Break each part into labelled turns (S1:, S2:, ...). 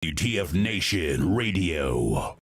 S1: WTF Nation Radio.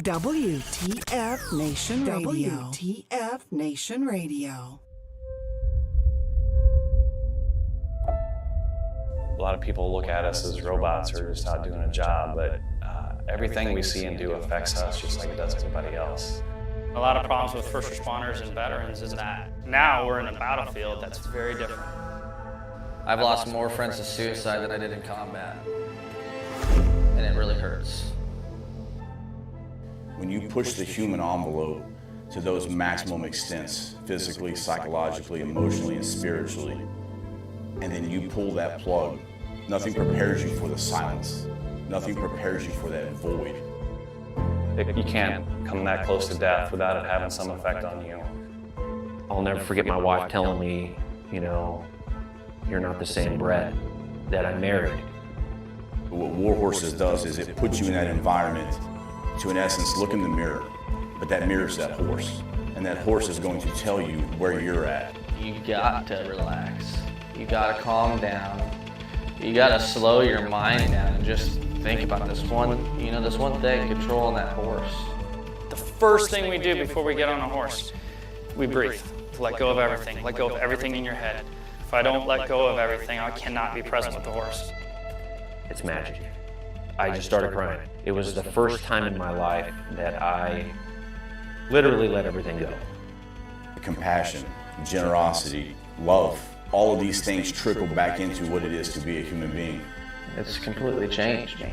S2: WTF Nation Radio. WTF Nation Radio.
S3: A lot of people look at us as robots or just out doing a job, but everything we see and do affects us just like it does everybody else.
S4: A lot of problems with first responders and veterans is that now we're in a battlefield that's very different.
S5: I've lost more friends to suicide than I did in combat, and it really hurts.
S6: When you push the human envelope to those maximum extents, physically, psychologically, emotionally, and spiritually, and then you pull that plug, nothing prepares you for the silence. Nothing prepares you for that void.
S3: You can't come that close to death without it having some effect on you.
S7: I'll never forget my wife telling me, you know, you're not the same Brett that I married.
S6: What War Horses does is it puts you in that environment to, in essence, look in the mirror. But that mirror's that horse. And that horse is going to tell you where you're at.
S5: You got to relax. You gotta calm down. You gotta slow your mind down and just think about this one thing, controlling that horse.
S4: The first thing we do before we get on a horse, we breathe. To let go of everything. Let go of everything in your head. If I don't let go of everything, I cannot be present with the horse.
S7: It's magic. I just started crying. It was the first time in my life that I literally let everything go.
S6: Compassion, generosity, love, all of these things trickle back into what it is to be a human being.
S5: It's completely changed me.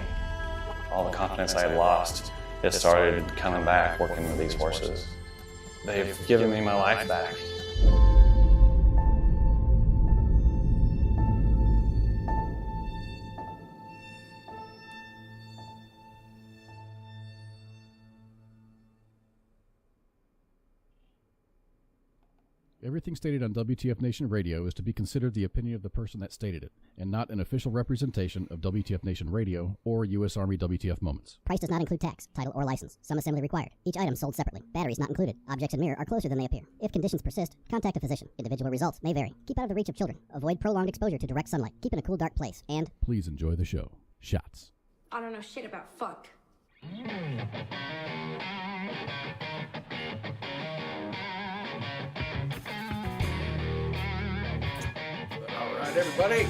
S3: All the confidence I had lost, it started coming back working with these horses. They've given me my life back.
S8: Everything stated on WTF Nation Radio is to be considered the opinion of the person that stated it, and not an official representation of WTF Nation Radio or U.S. Army WTF Moments.
S9: Price does not include tax, title, or license. Some assembly required. Each item sold separately. Batteries not included. Objects in mirror are closer than they appear. If conditions persist, contact a physician. Individual results may vary. Keep out of the reach of children. Avoid prolonged exposure to direct sunlight. Keep in a cool, dark place. And
S8: please enjoy the show. Shots.
S10: I don't know shit about fuck.
S8: All right, everybody.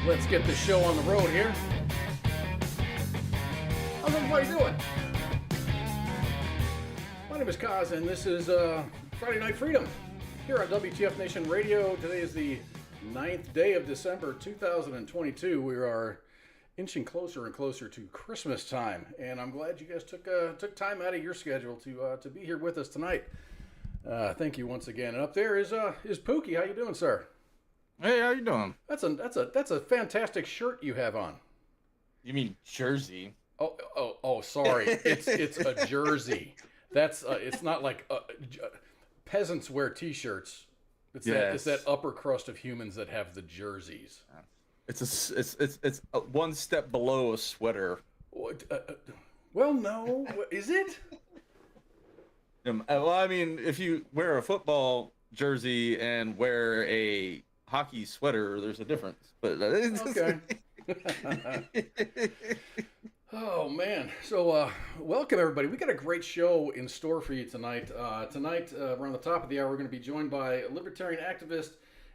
S8: Let's get this show on the road here. How's everybody doing? My name is Kaz, and this is Friday Night Freedom here on WTF Nation Radio. Today is the 9th day of December 2022. We are inching closer and closer to Christmas time, and I'm glad you guys took time out of your schedule to be here with us tonight. Thank you once again. And up there is Pookie. How you doing, sir?
S11: Hey, how you doing?
S8: That's a fantastic shirt you have on.
S11: You mean jersey?
S8: Oh, sorry. It's a jersey. That's it's not like peasants wear T-shirts. It's that upper crust of humans that have the jerseys.
S11: It's one step below a sweater.
S8: Well, no, is it?
S11: Well, I mean, if you wear a football jersey and wear a hockey sweater, there's a difference. But
S8: okay. Oh man! So welcome everybody. We got a great show in store for you tonight. Tonight, around the top of the hour, we're going to be joined by a libertarian activist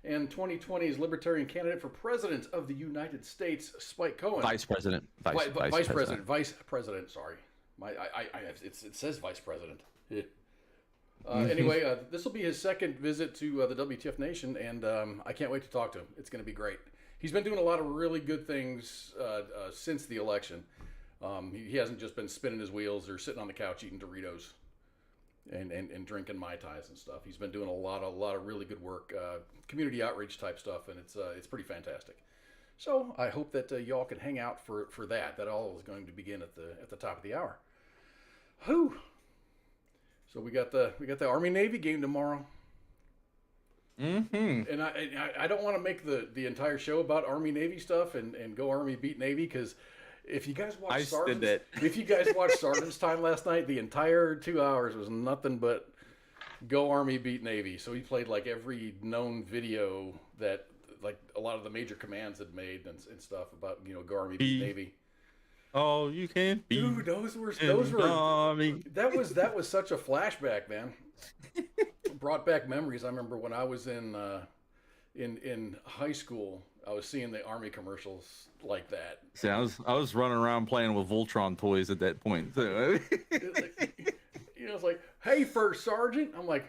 S8: and 2020's Libertarian candidate for President of the United States, Spike Cohen.
S11: Vice President.
S8: Vice President. Sorry, it says Vice President. Yeah. Anyway, this will be his second visit to the WTF Nation, and I can't wait to talk to him. It's going to be great. He's been doing a lot of really good things since the election. He hasn't just been spinning his wheels or sitting on the couch eating Doritos and drinking Mai Tais and stuff. He's been doing a lot of really good work, community outreach type stuff, and it's pretty fantastic. So I hope that y'all can hang out for that. That all is going to begin at the top of the hour. Whew. So we got the Army Navy game tomorrow.
S11: Mm-hmm.
S8: And I don't want to make the entire show about Army Navy stuff and go Army beat Navy, because if you guys watched Sergeant's Time last night, the entire 2 hours was nothing but go Army beat Navy. So he played like every known video that like a lot of the major commands had made and stuff about, go Army beat Navy.
S11: Oh, you can,
S8: dude. Those were that was such a flashback, man. Brought back memories. I remember when I was in high school, I was seeing the Army commercials like that.
S11: See, I was running around playing with Voltron toys at that point. So.
S8: It's like, hey, First Sergeant. I'm like,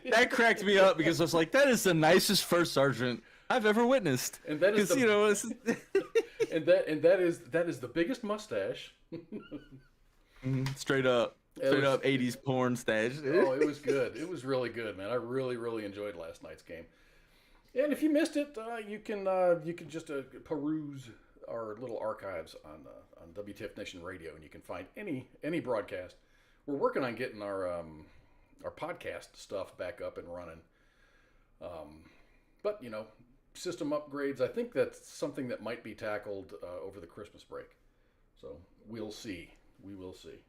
S11: that cracked me up, because I was like, that is the nicest First Sergeant I've ever witnessed.
S8: And that is and that is the biggest mustache.
S11: Straight up 80s porn stash.
S8: Oh, it was good. It was really good, man. I really, really enjoyed last night's game. And if you missed it, you can just peruse our little archives on WTF Nation Radio, and you can find any broadcast. We're working on getting our podcast stuff back up and running. But system upgrades, I think that's something that might be tackled over the Christmas break. So we'll see. We will see.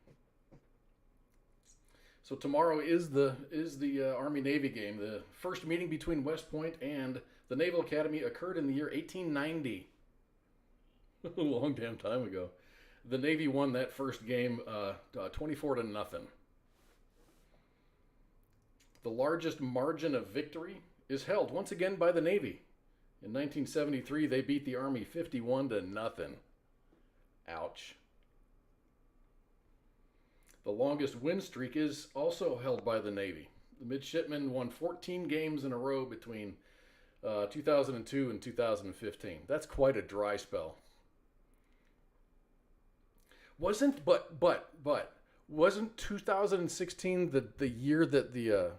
S8: So tomorrow is the Army-Navy game. The first meeting between West Point and the Naval Academy occurred in the year 1890. A long damn time ago. The Navy won that first game 24-0. The largest margin of victory is held once again by the Navy. In 1973, they beat the Army 51-0. Ouch. The longest win streak is also held by the Navy. The midshipmen won 14 games in a row between 2002 and 2015. That's quite a dry spell. Wasn't 2016 the year that the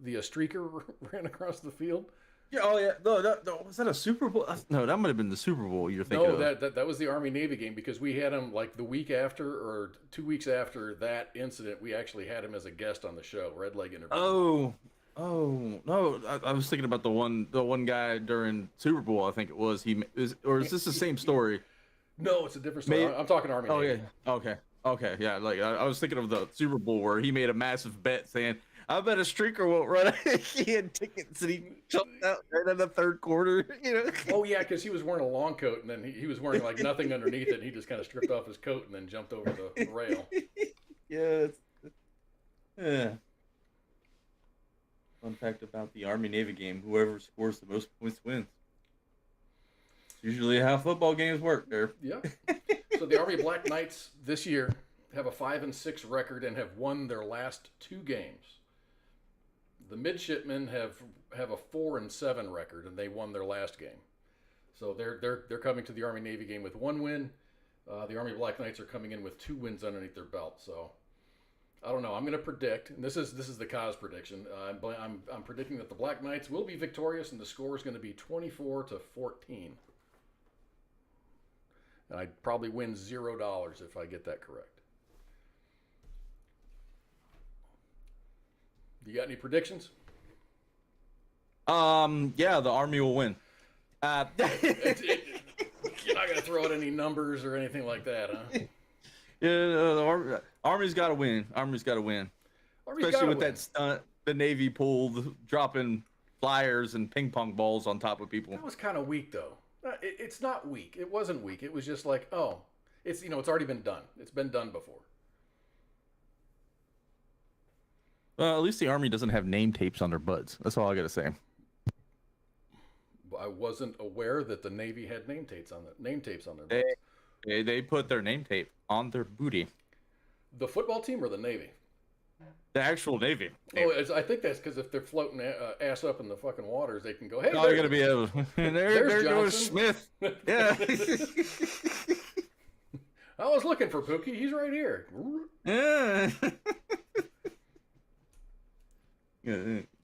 S8: streaker ran across the field?
S11: Yeah. Oh yeah. No, was that a Super Bowl? No, that might have been the Super Bowl you're thinking of.
S8: No, that was the Army-Navy game because we had him like the week after or 2 weeks after that incident. We actually had him as a guest on the show, Red Leg Interview.
S11: Oh no! I was thinking about the one guy during Super Bowl. I think it was or is this the same story?
S8: No, it's a different story. I'm talking Army-Navy.
S11: Oh yeah. Okay. Yeah. Like I was thinking of the Super Bowl where he made a massive bet saying, I bet a streaker won't run. He had tickets and he jumped out right in the third quarter.
S8: Oh yeah, because he was wearing a long coat and then he was wearing like nothing underneath it. And he just kind of stripped off his coat and then jumped over the rail.
S11: Yeah. Fun fact about the Army-Navy game: whoever scores the most points wins. It's usually how football games work. There.
S8: Yeah. So the Army Black Knights this year have a 5-6 record and have won their last 2 games. The midshipmen have a 4-7 record, and they won their last game. So they're coming to the Army-Navy game with 1 win. The Army Black Knights are coming in with 2 wins underneath their belt. So I don't know. I'm going to predict, and this is the Cos prediction. I'm predicting that the Black Knights will be victorious, and the score is going to be 24-14. And I'd probably win $0 if I get that correct. You got any predictions?
S11: Yeah, the Army will win.
S8: You're not going to throw out any numbers or anything like that, huh?
S11: Yeah, the Army's got to win. Army's got to win. Especially with that stunt the Navy pulled, dropping flyers and ping pong balls on top of people.
S8: That was kind of weak, though. It's not weak. It wasn't weak. It was just like, oh, it's it's already been done. It's been done before.
S11: Well, at least the Army doesn't have name tapes on their butts. That's all I got to say.
S8: I wasn't aware that the Navy had name tapes on their butts.
S11: They put their name tape on their booty.
S8: The football team or the Navy?
S11: The actual Navy.
S8: Oh, I think that's because if they're floating ass up in the fucking waters, they can go, hey,
S11: oh, they're going to be able there goes Smith. Yeah.
S8: I was looking for Pookie. He's right here.
S11: Yeah.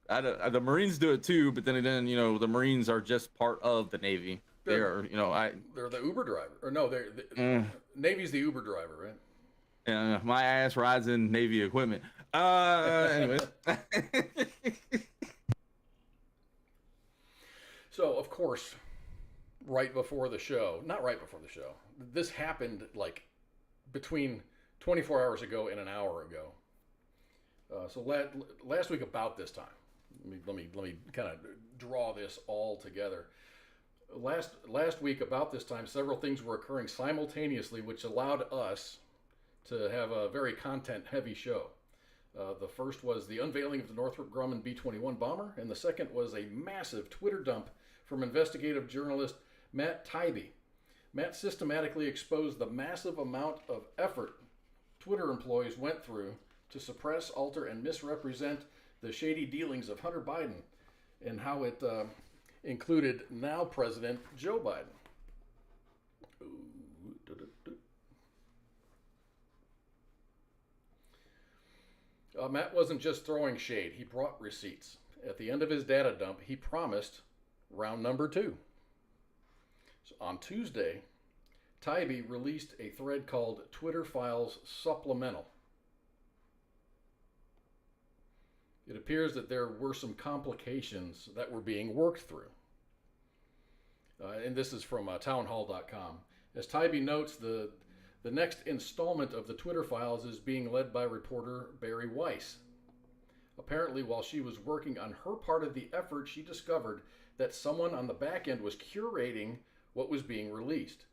S11: The Marines do it too, but then again, the Marines are just part of the Navy. They're
S8: the Uber driver, or no, Navy's the Uber driver, right?
S11: Yeah, my ass rides in Navy equipment. Anyways.
S8: So of course, not right before the show, this happened like between 24 hours ago and an hour ago. So last week about this time, let me kind of draw this all together. Last week about this time, several things were occurring simultaneously, which allowed us to have a very content-heavy show. The first was the unveiling of the Northrop Grumman B-21 bomber, and the second was a massive Twitter dump from investigative journalist Matt Taibbi. Matt systematically exposed the massive amount of effort Twitter employees went through to suppress, alter, and misrepresent the shady dealings of Hunter Biden and how it included now President Joe Biden. Matt wasn't just throwing shade, he brought receipts. At the end of his data dump, he promised round number 2. So on Tuesday, Taibbi released a thread called Twitter Files Supplemental. It appears that there were some complications that were being worked through. And this is from townhall.com. As Taibbi notes, the next installment of the Twitter Files is being led by reporter Barry Weiss. Apparently, while she was working on her part of the effort, she discovered that someone on the back end was curating what was being released.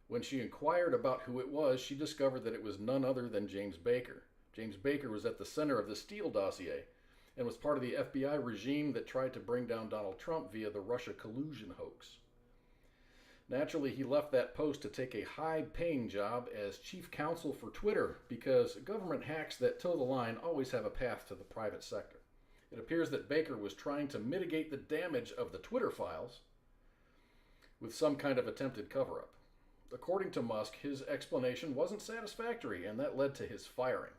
S8: When she inquired about who it was, she discovered that it was none other than James Baker. James Baker was at the center of the Steele dossier and was part of the FBI regime that tried to bring down Donald Trump via the Russia collusion hoax. Naturally, he left that post to take a high-paying job as chief counsel for Twitter because government hacks that toe the line always have a path to the private sector. It appears that Baker was trying to mitigate the damage of the Twitter files with some kind of attempted cover-up. According to Musk, his explanation wasn't satisfactory, and that led to his firing.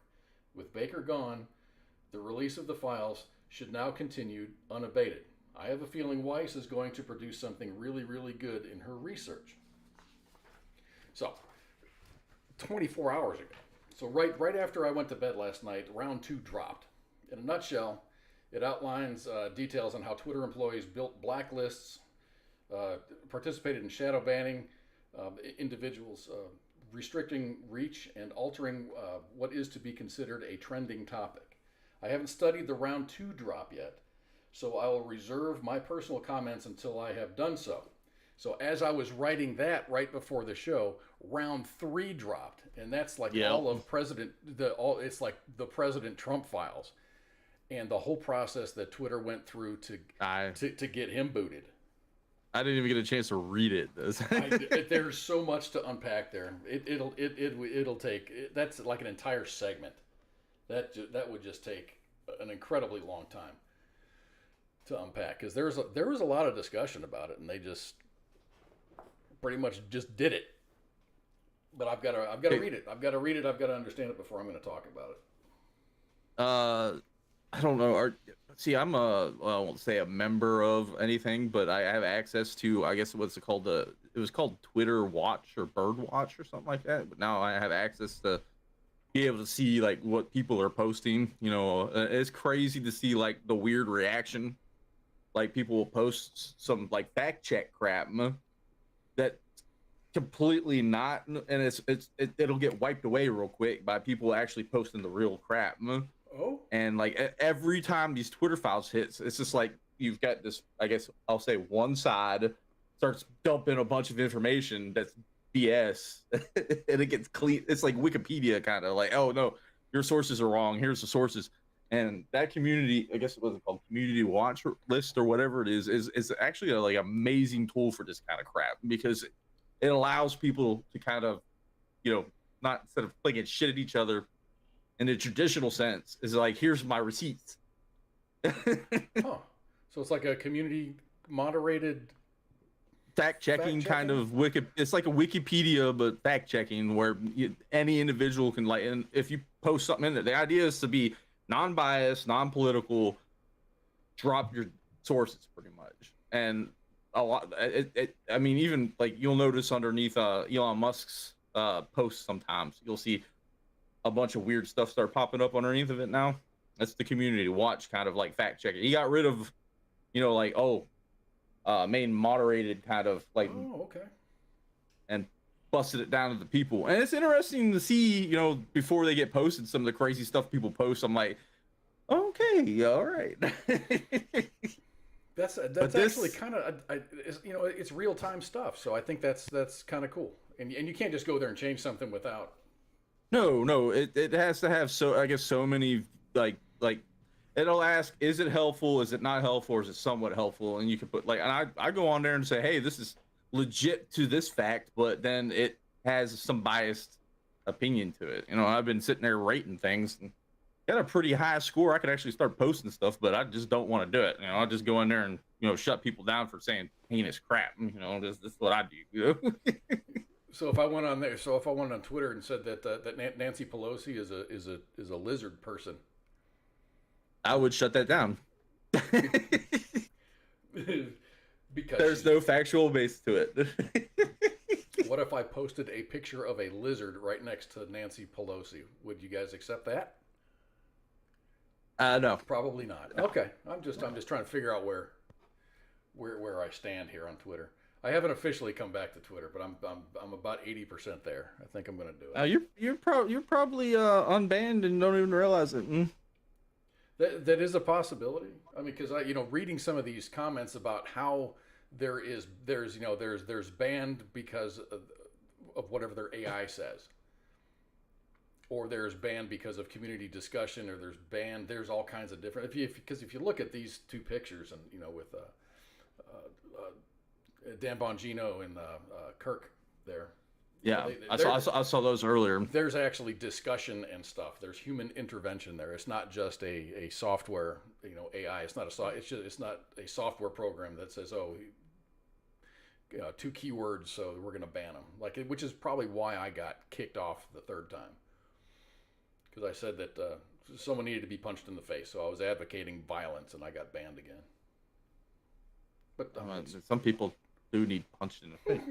S8: With Baker gone, the release of the files should now continue unabated. I have a feeling Weiss is going to produce something really, really good in her research. So, 24 hours ago. So right after I went to bed last night, round 2 dropped. In a nutshell, it outlines details on how Twitter employees built blacklists, participated in shadow banning, individuals restricting reach and altering what is to be considered a trending topic. I haven't studied the round 2 drop yet, so I will reserve my personal comments until I have done so. So as I was writing that right before the show, round 3 dropped, and that's like all of it's like the President Trump files, and the whole process that Twitter went through to get him booted.
S11: I didn't even get a chance to read it.
S8: There's so much to unpack there. It'll take that's like an entire segment. That would just take an incredibly long time to unpack because there was a lot of discussion about it, and they just pretty much just did it. But I've got to read it. I've got to understand it before I'm going to talk about it.
S11: I don't know. See, I'm I won't say a member of anything, but I have access to, I guess what's it called? It was called Twitter Watch or Bird Watch or something like that. But now I have access to be able to see like what people are posting. You know, it's crazy to see like the weird reaction. Like people will post some like fact check crap that completely not, and it'll get wiped away real quick by people actually posting the real crap.
S8: Oh.
S11: And like every time these Twitter files hits, it's just like you've got this, I guess I'll say one side starts dumping a bunch of information that's BS and it gets clean. It's like Wikipedia kind of like, oh no, your sources are wrong. Here's the sources. And that community, I guess it was called Community Watch List or whatever it is actually a like amazing tool for this kind of crap because it allows people to kind of, you know, not instead of clicking shit at each other in the traditional sense, is like, here's my receipts.
S8: So it's like a community moderated
S11: fact checking kind of it's like a Wikipedia but fact checking where any individual can like, and if you post something in there, the idea is to be non-biased, non-political, drop your sources pretty much. And a lot I mean, even like you'll notice underneath Elon Musk's posts sometimes you'll see a bunch of weird stuff start popping up underneath of it now. That's the Community Watch kind of like fact checking. He got rid of, you know, like main moderated kind of like and busted it down to the people. And it's interesting to see, you know, before they get posted, some of the crazy stuff people post. I'm like, okay, all right.
S8: That's actually kind of, you know, it's real time stuff. So I think that's kind of cool. And you can't just go there and change something without.
S11: No, it has to have so many like it'll ask, is it helpful, is it not helpful, or is it somewhat helpful? And you can put like, and I go on there and say, hey, this is legit to this fact, but then it has some biased opinion to it. You know, I've been sitting there rating things and got a pretty high score. I could actually start posting stuff, but I just don't want to do it. You know, I'll just go in there and, you know, shut people down for saying heinous crap. You know, this is what I do. You know?
S8: So if I went on there, on Twitter and said that Nancy Pelosi is a lizard person,
S11: I would shut that down.
S8: Because
S11: there's no factual base to it.
S8: What if I posted a picture of a lizard right next to Nancy Pelosi? Would you guys accept that?
S11: No.
S8: Probably not.
S11: No.
S8: Okay. I'm just trying to figure out where I stand here on Twitter. I haven't officially come back to Twitter, but I'm about 80% there. I think I'm going to do it.
S11: You're probably unbanned and don't even realize it.
S8: That is a possibility. I mean, because reading some of these comments about how there's banned because of whatever their AI says, or there's banned because of community discussion, or there's all kinds of different. Because if you look at these two pictures, and with Dan Bongino and Kirk there.
S11: Yeah, I saw those earlier.
S8: There's actually discussion and stuff. There's human intervention there. It's not just a software, AI. It's not it's not a software program that says, two keywords, so we're going to ban them. Which is probably why I got kicked off the third time, because I said that someone needed to be punched in the face. So I was advocating violence, and I got banned again. But
S11: some people do need punched in the face.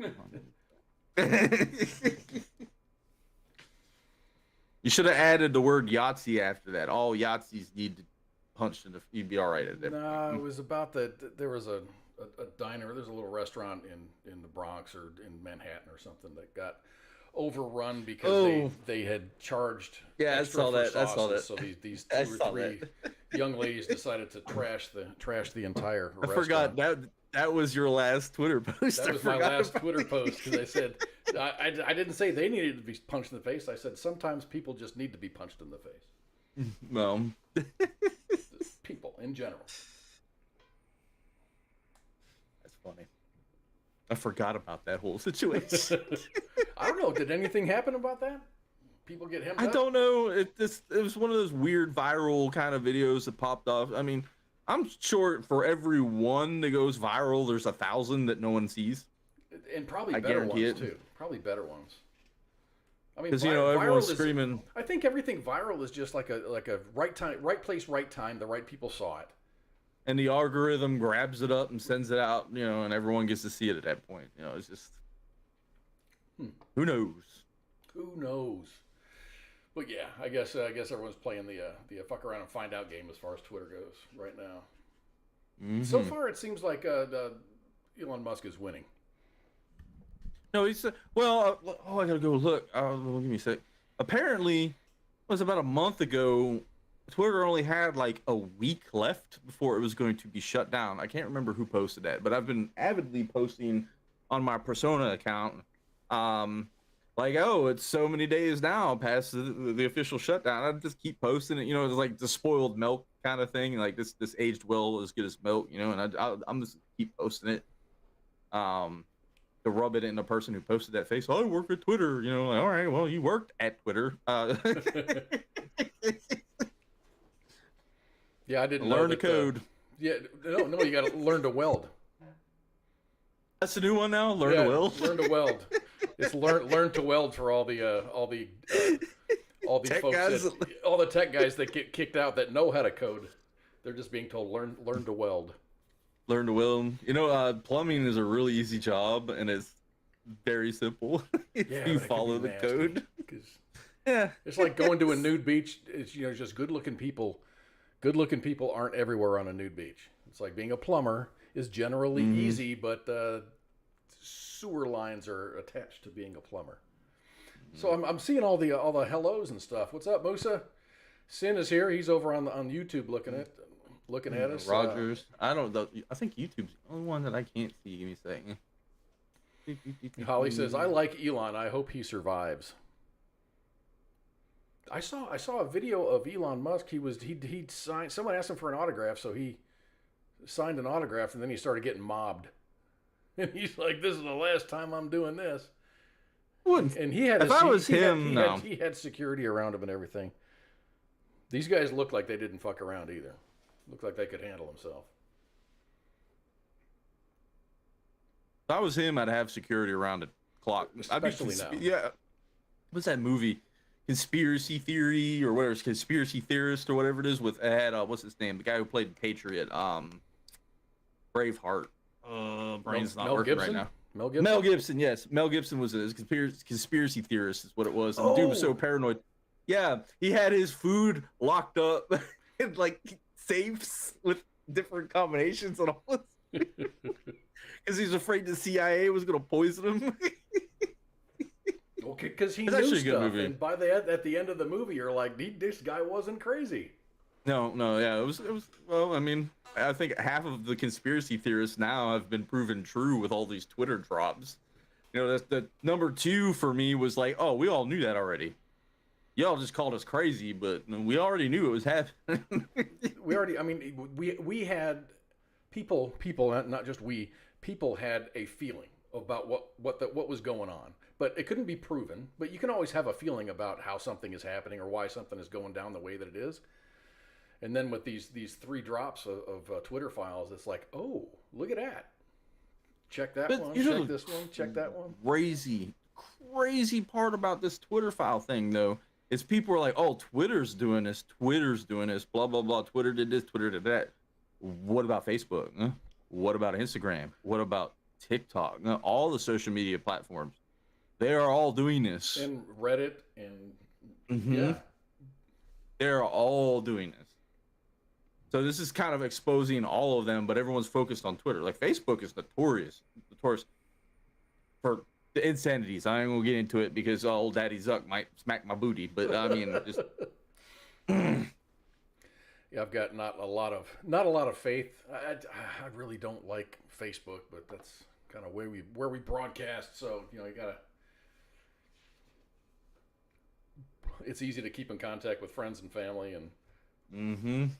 S11: You should have added the word Yahtzee after that. All Yahtzees need to punch in the. You'd be all right at that.
S8: No, it was about that. There was a diner. There's a little restaurant in the Bronx or in Manhattan or something that got overrun because they had charged.
S11: Yeah, I saw that.
S8: So these two or three young ladies decided to trash the entire restaurant.
S11: I forgot that was your last Twitter post.
S8: That was my last Twitter post, because I said I didn't say they needed to be punched in the face. I said sometimes people just need to be punched in the face.
S11: Well,
S8: people in general.
S11: That's funny. I forgot about that whole situation.
S8: I don't know. Did anything happen about that? People get hemmed up?
S11: I don't know. It was one of those weird viral kind of videos that popped off. I mean, I'm sure for every one that goes viral, there's 1,000 that no one sees.
S8: And probably better ones too. Probably better ones. I mean,
S11: because everyone's screaming.
S8: I think everything viral is just like a right time, right place, right time. The right people saw it.
S11: And the algorithm grabs it up and sends it out, and everyone gets to see it at that point. It's just who knows? Who knows?
S8: But yeah, I guess everyone's playing the fuck around and find out game as far as Twitter goes right now.
S11: Mm-hmm.
S8: So far, it seems like Elon Musk is winning.
S11: No, he's well. I gotta go look. Give me a sec. Apparently, it was about a month ago. Twitter only had like a week left before it was going to be shut down. I can't remember who posted that, but I've been avidly posting on my Persona account. It's so many days now past the official shutdown. I just keep posting it. It's like the spoiled milk kind of thing. Like this aged well as good as milk. And I'm just keep posting it. To rub it in the person who posted that face. I work at Twitter. All right, well, you worked at Twitter.
S8: Yeah, I didn't
S11: learn the code.
S8: You got to learn to weld.
S11: That's the new one now. Learn to weld.
S8: Learn to weld. It's learn to weld for all the
S11: tech
S8: folks
S11: guys.
S8: All the tech guys that get kicked out that know how to code. They're just being told learn to weld.
S11: Learn to weld. Plumbing is a really easy job, and it's very simple if you follow the code.
S8: Yeah, it's like going to a nude beach. It's just good-looking people. Good-looking people aren't everywhere on a nude beach. It's like being a plumber is generally easy, but sewer lines are attached to being a plumber. So I'm seeing all the hellos and stuff. What's up, Musa? Sin is here. He's over on YouTube looking at us.
S11: Rogers. I don't know. I think YouTube's the only one that I can't see. Give me a second.
S8: Holly says, "I like Elon. I hope he survives." I saw a video of Elon Musk. He signed. Someone asked him for an autograph, so he signed an autograph, and then he started getting mobbed. And he's like, "This is the last time I'm doing this." And he had. He had security around him and everything. These guys looked like they didn't fuck around either. Looked like they could handle himself.
S11: If I was him, I'd have security around the clock.
S8: Especially now.
S11: Yeah. What's that movie? Conspiracy Theory or whatever, Conspiracy Theorist or whatever it is. With what's his name? The guy who played Patriot. Braveheart. Brain's not working right now.
S8: Mel Gibson.
S11: Mel Gibson. Yes, Mel Gibson was a conspiracy theorist. Is what it was. And the dude was so paranoid. Yeah, he had his food locked up in like safes with different combinations and all this. Because he's afraid the CIA was going to poison him.
S8: Okay, because he knew stuff, and at the end of the movie, you're like, this guy wasn't crazy.
S11: No, yeah, it was. Well, I mean, I think half of the conspiracy theorists now have been proven true with all these Twitter drops. You know, that's the number two for me was like, oh, we all knew that already. Y'all just called us crazy, but we already knew it was happening.
S8: We had people, not just we, people had a feeling about what was going on, but it couldn't be proven. But you can always have a feeling about how something is happening or why something is going down the way that it is. And then with these three drops of Twitter files, it's like, oh, look at that. Check that one. Check this one. Check that one.
S11: Crazy part about this Twitter file thing, though, is people are like, oh, Twitter's doing this, blah, blah, blah. Twitter did this, Twitter did that. What about Facebook? Huh? What about Instagram? What about TikTok? All the social media platforms. They are all doing this.
S8: And Reddit and yeah.
S11: They're all doing this. So this is kind of exposing all of them, but everyone's focused on Twitter. Like Facebook is notorious for the insanities. I ain't gonna get into it because old Daddy Zuck might smack my booty. But I mean, just
S8: yeah, I've got not a lot of faith. I really don't like Facebook, but that's kind of where we broadcast. So you know, you gotta. It's easy to keep in contact with friends and family and.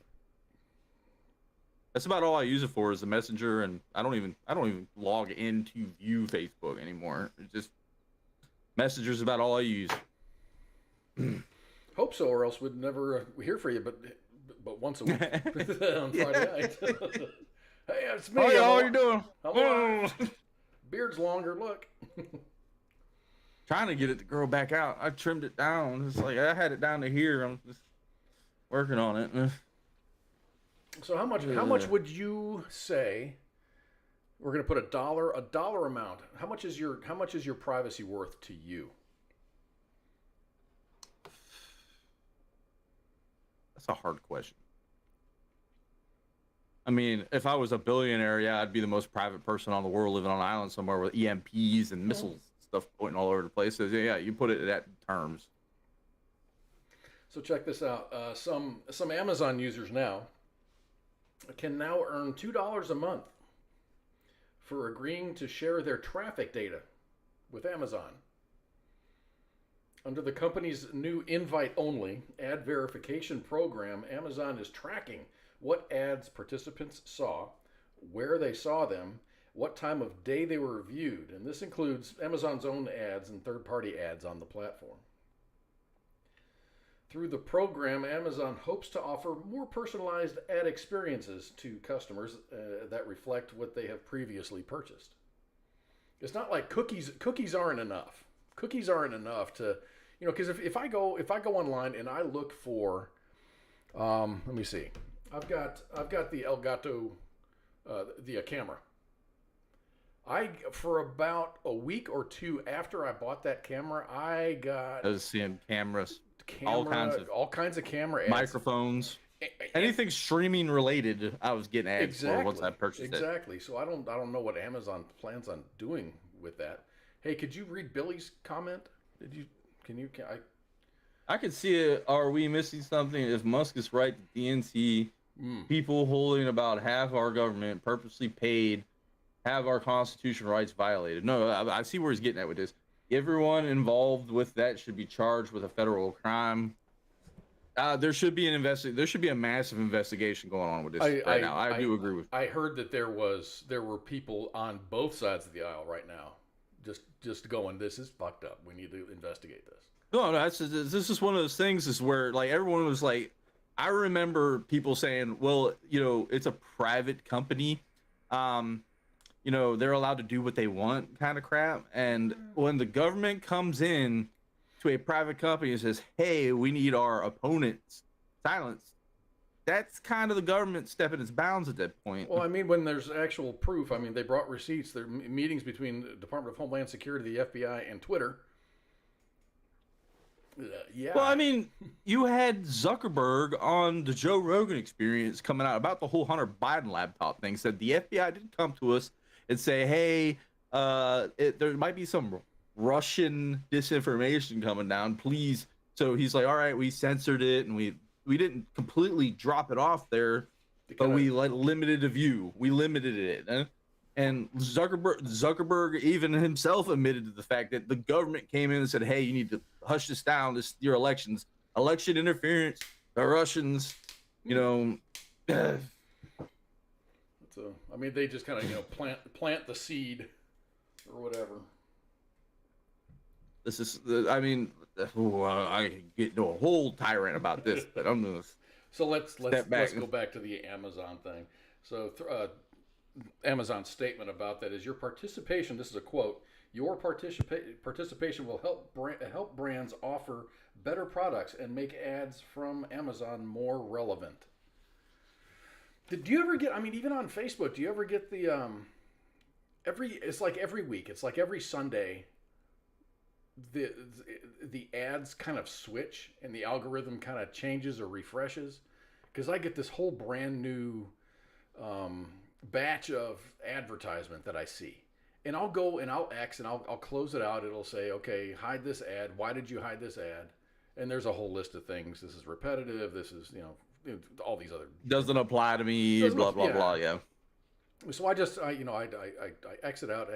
S11: That's about all I use it for is the messenger, and I don't even log in to view Facebook anymore. It's just Messenger's about all I use.
S8: Hope so, or else we'd never hear from you. But once a week on Friday night. Hey, it's me.
S11: Hey, how are you doing?
S8: Hello. Beard's longer. Look.
S11: Trying to get it to grow back out. I trimmed it down. It's like I had it down to here. I'm just working on it.
S8: So how much would you say? We're gonna put a dollar amount. How much is your privacy worth to you?
S11: That's a hard question. I mean, if I was a billionaire, yeah, I'd be the most private person on the world, living on an island somewhere with EMPs and missiles stuff pointing all over the place. So yeah, you put it in that terms.
S8: So check this out. Some Amazon users now can now earn $2 a month for agreeing to share their traffic data with Amazon. Under the company's new invite-only ad verification program, Amazon is tracking what ads participants saw, where they saw them, what time of day they were viewed, and this includes Amazon's own ads and third-party ads on the platform. Through the program, Amazon hopes to offer more personalized ad experiences to customers that reflect what they have previously purchased. It's not like cookies aren't enough. Cookies aren't enough to, you know, because if I go online and I look for, let me see, I've got the Elgato, the camera. For about a week or two after I bought that camera, I was
S11: seeing cameras.
S8: All kinds of camera ads.
S11: Microphones, anything streaming related. I was getting ads for once I purchased it.
S8: Exactly. So I don't know what Amazon plans on doing with that. Hey, could you read Billy's comment?
S11: I could see it. Are we missing something? If Musk is right, the DNC people holding about half our government purposely paid, have our constitutional rights violated. No, I see where he's getting at with this. Everyone involved with that should be charged with a federal crime. There should be There should be a massive investigation going on with this now. I do agree with.
S8: I heard that there were people on both sides of the aisle right now, just going, this is fucked up. We need to investigate this.
S11: No, this is one of those things is where like everyone was like, I remember people saying, well, you know, it's a private company. You know, they're allowed to do what they want kind of crap. And when the government comes in to a private company and says, hey, we need our opponents silenced, that's kind of the government stepping its bounds at that point.
S8: Well, I mean, when there's actual proof, I mean, they brought receipts. There are meetings between the Department of Homeland Security, the FBI, and Twitter. Yeah.
S11: Well, I mean, you had Zuckerberg on the Joe Rogan Experience coming out about the whole Hunter Biden laptop thing, said the FBI did come to us and say, hey, there might be some Russian disinformation coming down, please. So he's like, all right, we censored it and we didn't completely drop it off there, but we like limited the view. We limited it. And Zuckerberg even himself admitted to the fact that the government came in and said, "Hey, you need to hush this down. Your elections, election interference. The Russians, you know."
S8: So I mean, they just kind of plant the seed or whatever.
S11: This is, I mean, I could get into a whole tirade about this, but I'm gonna.
S8: So let's go back to the Amazon thing. So Amazon's statement about that is your participation. This is a quote. Your participation will help brands offer better products and make ads from Amazon more relevant. Do you ever get? I mean, even on Facebook, do you ever get the It's like every week. It's like every Sunday. The ads kind of switch and the algorithm kind of changes or refreshes, because I get this whole brand new batch of advertisement that I see, and I'll go and I'll X and I'll close it out. It'll say, okay, hide this ad. Why did you hide this ad? And there's a whole list of things. This is repetitive. This is, all these other
S11: doesn't apply to me. Blah blah blah. Yeah.
S8: So I just I exit out.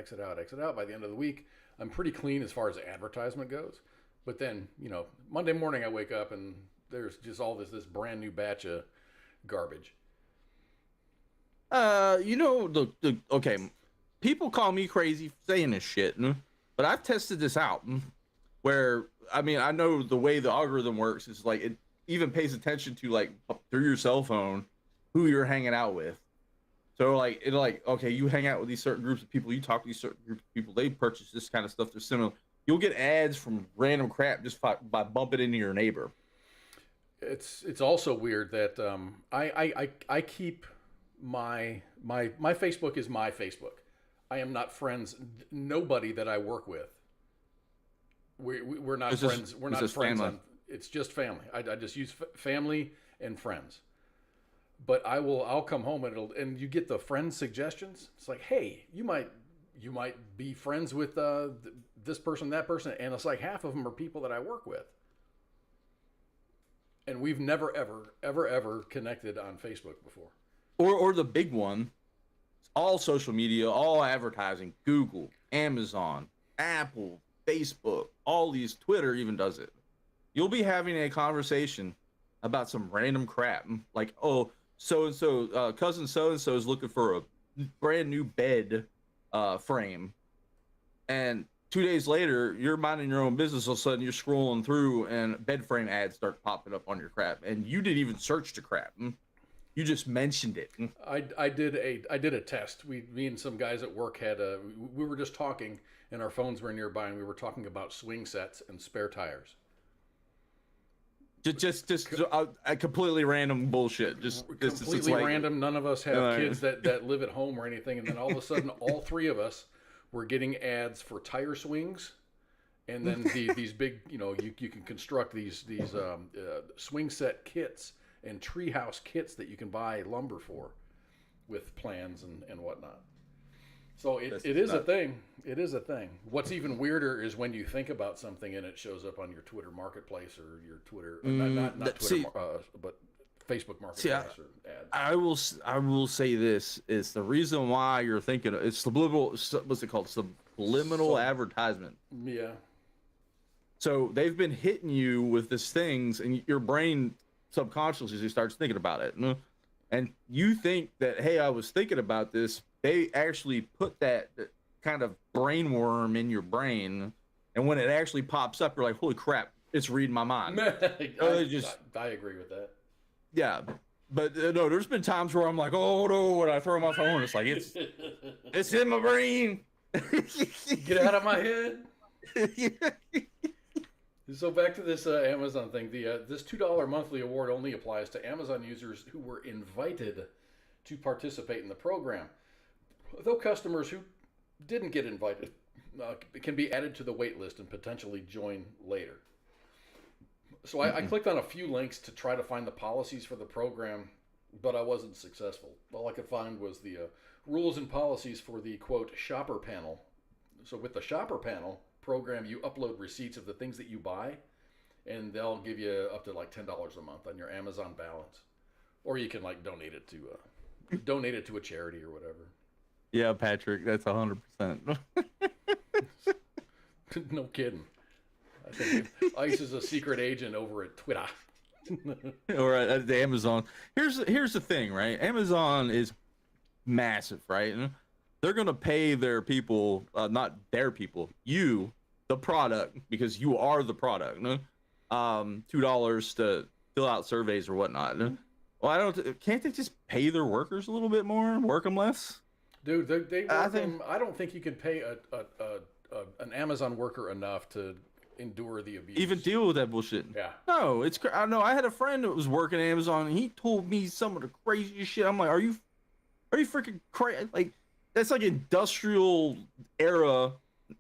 S8: By the end of the week, I'm pretty clean as far as advertisement goes. But then, Monday morning I wake up and there's just all this brand new batch of garbage.
S11: Okay, people call me crazy for saying this shit, but I've tested this out. Where, I mean, I know the way the algorithm works is like it even pays attention to, like, through your cell phone who you're hanging out with. So like okay, you hang out with these certain groups of people, you talk to these certain groups of people, they purchase this kind of stuff. They're similar. You'll get ads from random crap just by bumping into your neighbor.
S8: It's also weird that I keep my Facebook is my Facebook. I am not friends. Nobody that I work with. We're not friends. We're not friends. It's just family. I just use family and friends. But I'll come home and you get the friend suggestions. It's like, hey, you might be friends with this person, that person, and it's like half of them are people that I work with. And we've never ever connected on Facebook before.
S11: Or the big one, all social media, all advertising, Google, Amazon, Apple, Facebook, all these, Twitter even does it. You'll be having a conversation about some random crap, like, oh, so-and-so, cousin so-and-so is looking for a brand new bed frame. And 2 days later, you're minding your own business. All of a sudden, you're scrolling through and bed frame ads start popping up on your crap. And you didn't even search the crap. You just mentioned it.
S8: I did a test. Me and some guys at work we were just talking, and our phones were nearby, and we were talking about swing sets and spare tires.
S11: Just completely random bullshit.
S8: Completely random. None of us have kids that live at home or anything. And then all of a sudden, all three of us were getting ads for tire swings. And then these big, you can construct these swing set kits and treehouse kits that you can buy lumber for with plans and whatnot. So it is a thing. It is a thing. What's even weirder is when you think about something and it shows up on your Twitter Marketplace or your Twitter, not Twitter, but Facebook Marketplace or ads.
S11: I will say this is the reason why you're thinking it's subliminal. What's it called? Subliminal advertisement.
S8: Yeah.
S11: So they've been hitting you with these things, and your brain subconsciously starts thinking about it, and you think that, hey, I was thinking about this. They actually put that kind of brain worm in your brain, and when it actually pops up, you're like, holy crap, it's reading my mind.
S8: I agree with that.
S11: Yeah, but no, there's been times where I'm like, oh no, when I throw my phone, it's like, it's in my brain.
S8: Get out of my head. So back to this Amazon thing. This $2 monthly award only applies to Amazon users who were invited to participate in the program. Though customers who didn't get invited can be added to the wait list and potentially join later. So I clicked on a few links to try to find the policies for the program, but I wasn't successful. All I could find was the rules and policies for the, quote, shopper panel. So with the shopper panel program, you upload receipts of the things that you buy, and they'll give you up to like $10 a month on your Amazon balance, or you can like donate it to a charity or whatever.
S11: Yeah, Patrick, that's 100%.
S8: No kidding. I think ICE is a secret agent over at Twitter.
S11: Or at the Amazon. Here's the thing, right? Amazon is massive, right? They're gonna pay their people, not their people, you, the product, because you are the product. $2 to fill out surveys or whatnot. Well, can't they just pay their workers a little bit more, work them less?
S8: Dude, I don't think you can pay an Amazon worker enough to endure the abuse.
S11: Even deal with that bullshit.
S8: Yeah.
S11: No, I know. I had a friend that was working at Amazon, and he told me some of the craziest shit. I'm like, are you freaking crazy? Like, that's like industrial era,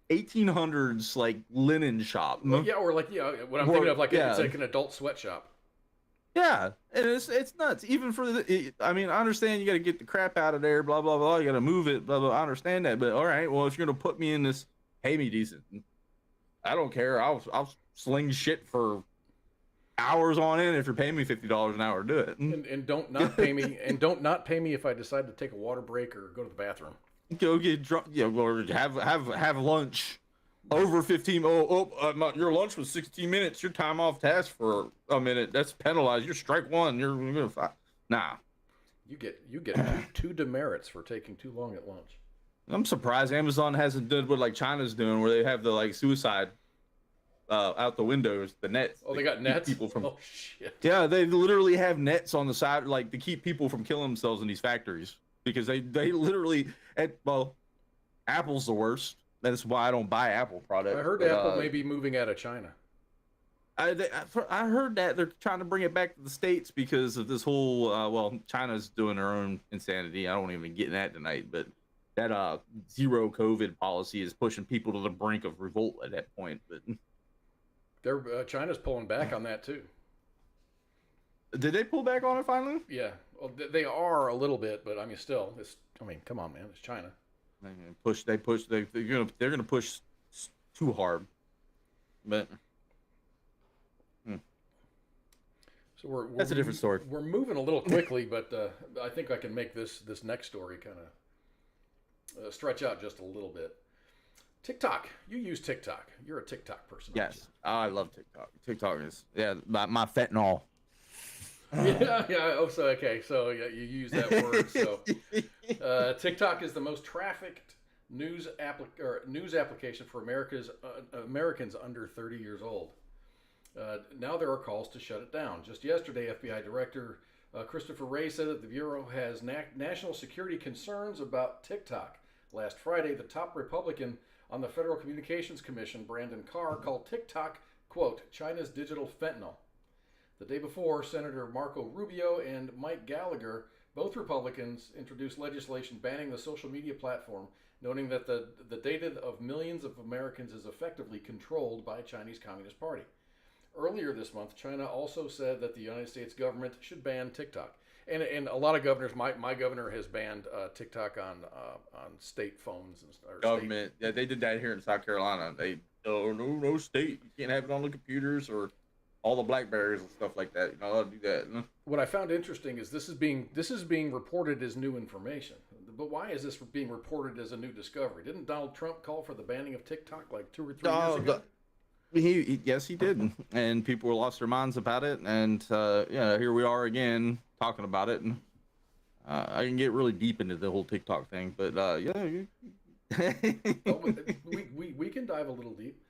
S11: 1800s, like linen shop.
S8: Well, yeah, or like what I'm thinking of, like it's like an adult sweatshop.
S11: Yeah, and it's nuts. Even for I mean, I understand you got to get the crap out of there, blah blah blah. You got to move it, blah blah. I understand that, but all right, well, if you're gonna put me in this, pay me decent. I don't care. I'll sling shit for hours on end if you're paying me $50 an hour to do it.
S8: And don't not pay me. And don't not pay me if I decide to take a water break or go to the bathroom.
S11: Go get drunk. Yeah, or have lunch. Over 15. Your lunch was 16 minutes. Your time off task for a minute. That's penalized. You're strike one. You're gonna fight. Nah.
S8: You get 2 demerits for taking too long at lunch.
S11: I'm surprised Amazon hasn't done what like China's doing, where they have the like suicide out the windows, the nets.
S8: Oh, they got nets.
S11: People from.
S8: Oh shit.
S11: Yeah, they literally have nets on the side, like to keep people from killing themselves in these factories, because they literally Apple's the worst. That's why I don't buy Apple products.
S8: I heard Apple may be moving out of China.
S11: I heard that they're trying to bring it back to the States because of this whole China's doing their own insanity. I don't even get in that tonight, but that zero COVID policy is pushing people to the brink of revolt at that point. But
S8: China's pulling back on that too.
S11: Did they pull back on it finally?
S8: Yeah, well, they are a little bit, but I mean, still, come on, man, it's China.
S11: They're gonna push too hard, but
S8: so
S11: that's a different story.
S8: We're moving a little quickly, but I think I can make this next story kind of stretch out just a little bit. TikTok, you use TikTok. You're a TikTok person.
S11: Yes, I love TikTok. TikTok is my fentanyl.
S8: Yeah. Oh, so okay. So yeah, you use that word. So TikTok is the most trafficked news application for Americans under 30 years old. Now there are calls to shut it down. Just yesterday, FBI Director Christopher Wray said that the Bureau has national security concerns about TikTok. Last Friday, the top Republican on the Federal Communications Commission, Brandon Carr, called TikTok, quote, China's digital fentanyl. The day before, Senator Marco Rubio and Mike Gallagher, both Republicans, introduced legislation banning the social media platform, noting that the data of millions of Americans is effectively controlled by Chinese Communist Party. Earlier this month, China also said that the United States government should ban TikTok. And a lot of governors, my governor has banned TikTok on state phones and
S11: government. Yeah, they did that here in South Carolina. No state. You can't have it on the computers or all the Blackberries and stuff like that. You're not allowed to do that.
S8: What I found interesting is this is being reported as new information. But why is this being reported as a new discovery? Didn't Donald Trump call for the banning of TikTok like 2 or 3 years ago?
S11: Yes, he did, and people lost their minds about it, and here we are again talking about it. And I can get really deep into the whole TikTok thing, but
S8: we can dive a little deep.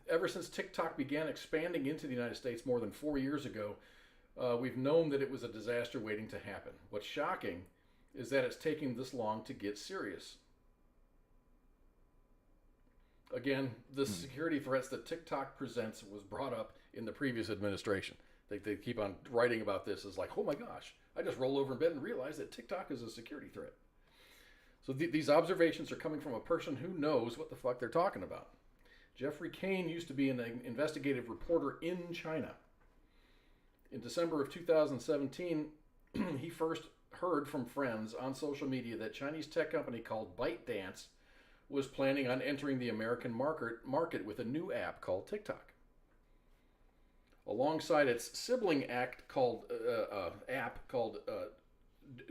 S8: Ever since TikTok began expanding into the United States more than 4 years ago, we've known that it was a disaster waiting to happen. What's shocking is that it's taking this long to get serious. Again, the security threats that TikTok presents was brought up in the previous administration. They keep on writing about this as like, oh my gosh, I just rolled over in bed and realized that TikTok is a security threat. So these observations are coming from a person who knows what the fuck they're talking about. Jeffrey Kane used to be an investigative reporter in China. In December of 2017, he first heard from friends on social media that Chinese tech company called ByteDance was planning on entering the American market with a new app called TikTok. alongside its sibling app called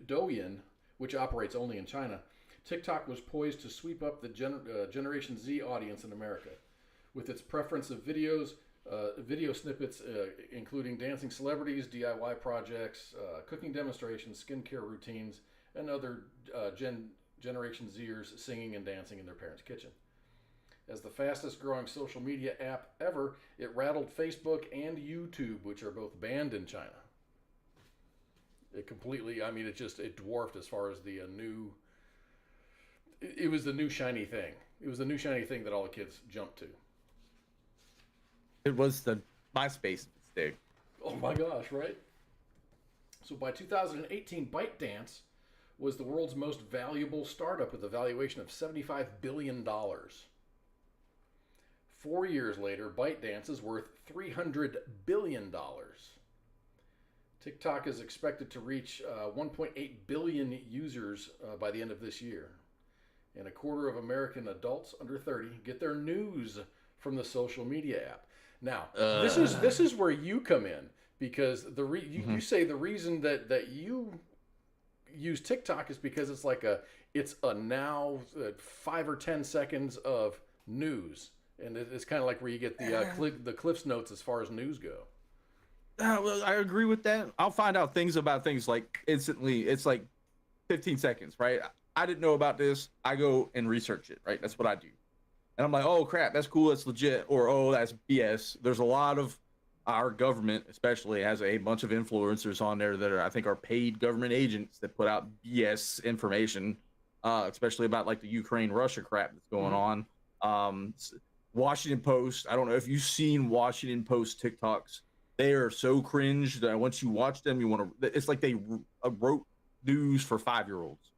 S8: Douyin, which operates only in China. TikTok was poised to sweep up the Generation Z audience in America, with its preference of video snippets, including dancing celebrities, DIY projects, cooking demonstrations, skincare routines, and other Generation Zers singing and dancing in their parents' kitchen. As the fastest growing social media app ever, it rattled Facebook and YouTube, which are both banned in China. It completely, I mean, it dwarfed as far as the new, it was the new shiny thing. It was the new shiny thing that all the kids jumped to.
S11: It was the MySpace mistake.
S8: Oh my gosh, right? So by 2018, ByteDance was the world's most valuable startup with a valuation of $75 billion. 4 years later, ByteDance is worth $300 billion. TikTok is expected to reach 1.8 billion users by the end of this year. And a quarter of American adults under 30 get their news from the social media app. Now, this is where you come in, because you say the reason that you use TikTok is because it's a now 5 or 10 seconds of news. And it's kind of like where you get the Cliff's Notes as far as news go.
S11: Well, I agree with that. I'll find out things about things like instantly. It's like 15 seconds, right? I didn't know about this. I go and research it, right? That's what I do. And I'm like, oh, crap, that's cool. That's legit. Or, oh, that's BS. There's a lot of our government, especially, has a bunch of influencers on there that I think are paid government agents that put out BS information, especially about like the Ukraine-Russia crap that's going on. Washington Post. I don't know if you've seen Washington Post TikToks. They are so cringe that once you watch them, you want to. It's like they wrote news for 5-year-olds,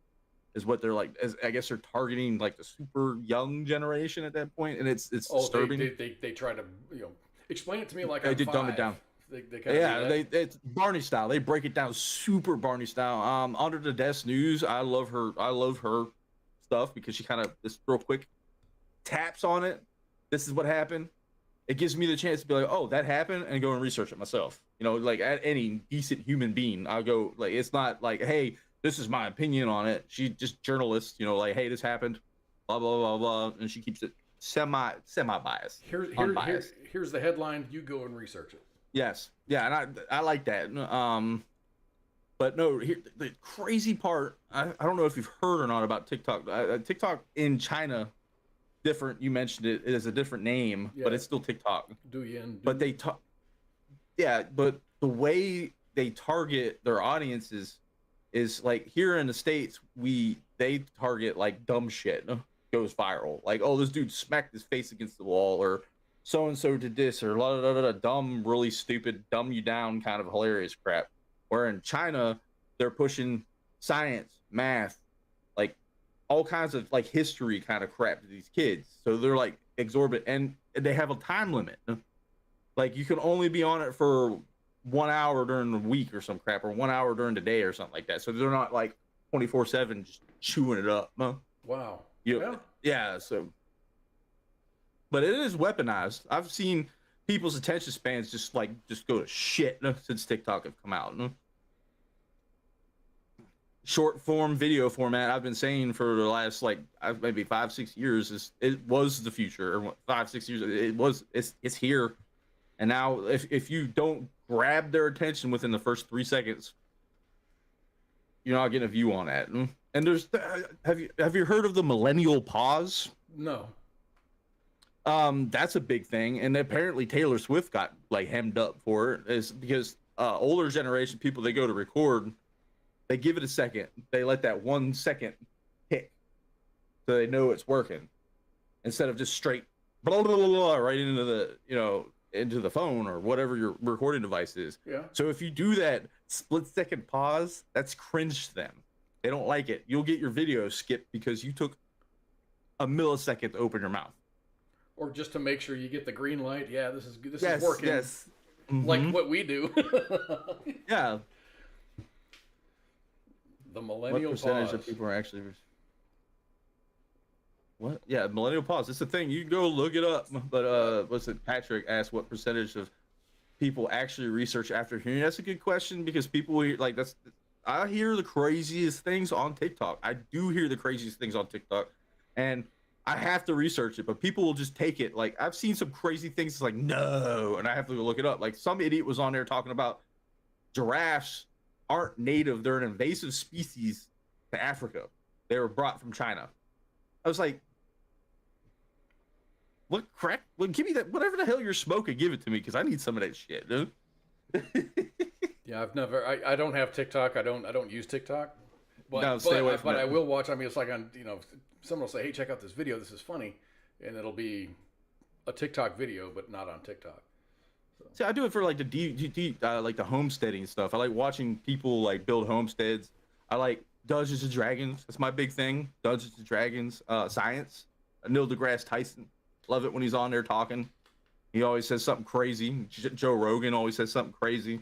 S11: is what they're like. I guess they're targeting like the super young generation at that point, and it's disturbing.
S8: They try to explain it to me like
S11: they did dumb it down. It's Barney style. They break it down super Barney style. Under the Desk News. I love her stuff because she kind of just real quick taps on it. This is what happened. It gives me the chance to be like, oh, that happened, and go and research it myself. Like at any decent human being, I'll go like, it's not like, hey, this is my opinion on it. She's just journalist, like, hey, this happened, blah blah blah blah, and she keeps it semi biased.
S8: Here's the headline. You go and research it.
S11: Yes, yeah, and I like that. But no, the crazy part, I don't know if you've heard or not about TikTok. TikTok in China. Different. You mentioned it is a different name, but it's still TikTok. But they but the way they target their audiences is like here in the States, they target like dumb shit goes viral. Like, oh, this dude smacked his face against the wall, or so and so did this, or la la la, dumb, really stupid, dumb you down kind of hilarious crap. Where in China, they're pushing science, math, like all kinds of like history kind of crap to these kids. So they're like exorbitant, and they have a time limit. Like you can only be on it for 1 hour during the week or some crap, or 1 hour during the day or something like that. So they're not like 24/7 just chewing it up.
S8: Wow.
S11: Yeah. So, but it is weaponized. I've seen people's attention spans just go to shit since TikTok have come out. Short form video format, I've been saying for the last maybe 5-6 years, it was the future. Or 5-6 years, it's here. And now if you don't grab their attention within the first 3 seconds, you're not getting a view on that. And there's have you heard of the millennial pause?
S8: No.
S11: That's a big thing, and apparently Taylor Swift got like hemmed up for it, is because older generation people, they go to record, they give it a second, they let that 1 second hit, so they know it's working, instead of just straight blah blah blah, blah right into the into the phone or whatever your recording device is.
S8: Yeah.
S11: So if you do that split-second pause, that's cringe to them. They don't like it. You'll get your video skipped because you took a millisecond to open your mouth.
S8: Or just to make sure you get the green light. Yeah, this is
S11: yes,
S8: working.
S11: Yes.
S8: Like what we do.
S11: Yeah.
S8: The millennial
S11: what percentage
S8: pause.
S11: of people are actually... What? Yeah, millennial pause. It's a thing. You can go look it up. But what's it? Patrick asked what percentage of people actually research after hearing? That's a good question, because people like I hear the craziest things on TikTok. I do hear the craziest things on TikTok, and I have to research it, but people will just take it. Like, I've seen some crazy things. It's like, no, and I have to go look it up. Like, some idiot was on there talking about giraffes aren't native; they're an invasive species to Africa. They were brought from China. I was like, what crack? Well, give me that, whatever the hell you're smoking, give it to me, because I need some of that shit, dude.
S8: Yeah, I don't have TikTok. I don't use TikTok. But,
S11: No, stay away from
S8: but
S11: it.
S8: I will watch. I mean, it's like on, someone will say, hey, check out this video. This is funny. And it'll be a TikTok video, but not on TikTok. So.
S11: See, I do it for like like the homesteading stuff. I like watching people like build homesteads. I like Dungeons and Dragons. That's my big thing. Dungeons and Dragons, science. Neil deGrasse Tyson. Love it when he's on there talking. He always says something crazy. Joe Rogan always says something crazy.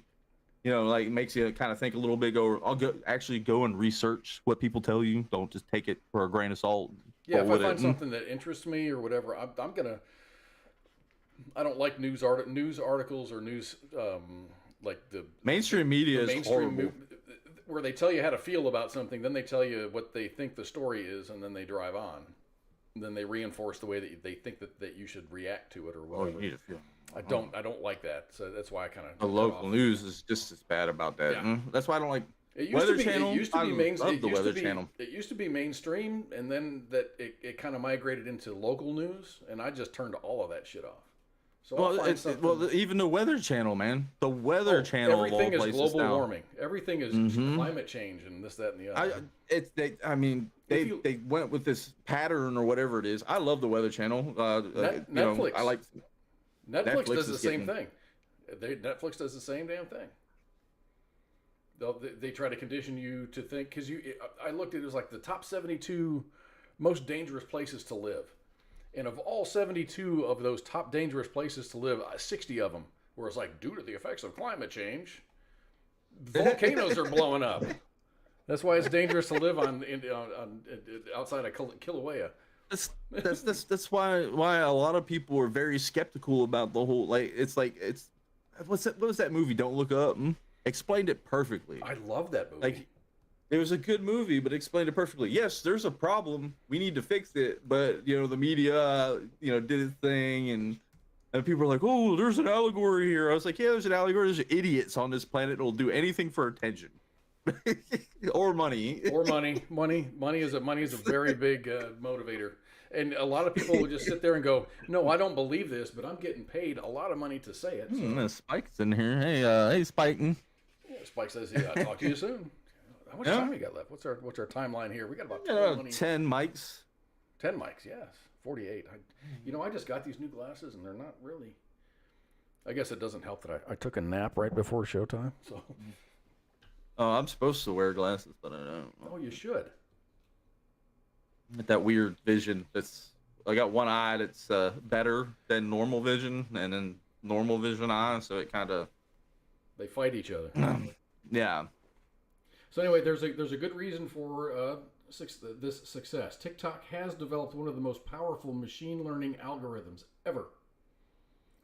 S11: Like, it makes you kind of think a little bit. I'll go and research what people tell you. Don't just take it for a grain of salt.
S8: Yeah, if I find something that interests me or whatever, I'm gonna. I don't like news articles or news like the
S11: mainstream media is horrible.
S8: Where they tell you how to feel about something, then they tell you what they think the story is, and then they drive on. And then they reinforce the way that they think that you should react to it or whatever.
S11: Oh, you need to feel.
S8: I don't like that, so that's why I kind of.
S11: The local news is just as bad about that.
S8: Yeah.
S11: That's why I don't like
S8: It
S11: Weather Channel.
S8: It used to be
S11: Weather Channel.
S8: It used to be mainstream, and then it kind of migrated into local news, and I just turned all of that shit off. So
S11: even the Weather Channel, man. The Weather Channel.
S8: Everything
S11: of all
S8: is
S11: places
S8: global
S11: now.
S8: warming. Everything is climate change and this, that, and the other.
S11: They went with this pattern or whatever it is. I love the Weather Channel.
S8: Netflix.
S11: I like.
S8: Netflix does the same thing. Netflix does the same damn thing. They try to condition you to think, because I looked at it, was like the top 72 most dangerous places to live, and of all 72 of those top dangerous places to live, 60 of them were it's like, due to the effects of climate change, volcanoes are blowing up. That's why it's dangerous to live on outside of Kilauea.
S11: That's why a lot of people are very skeptical about the whole, what was that movie, Don't Look Up? Explained it perfectly.
S8: I love that movie.
S11: Like, it was a good movie, but explained it perfectly. Yes, there's a problem. We need to fix it. But the media, did its thing, and people are like, "Oh, there's an allegory here." I was like, "Yeah, there's an allegory. There's idiots on this planet that'll do anything for attention, or money,
S8: Money is a very big motivator." And a lot of people will just sit there and go, "No, I don't believe this, but I'm getting paid a lot of money to say it." So.
S11: Spike's in here. Hey, Spiking.
S8: Yeah, Spike says, "Yeah, I'll talk to you soon." How much time we got left? What's our timeline here? We got about
S11: 10 mics.
S8: 10 mics, yes. 48. I just got these new glasses, and they're not really. I guess it doesn't help that I took a nap right before showtime. So.
S11: Oh, I'm supposed to wear glasses, but I don't.
S8: Oh, you should.
S11: With that weird vision, I got one eye that's better than normal vision, and then normal vision eye, so it kind of.
S8: They fight each other.
S11: Yeah.
S8: So anyway, there's a good reason for this success. TikTok has developed one of the most powerful machine learning algorithms ever.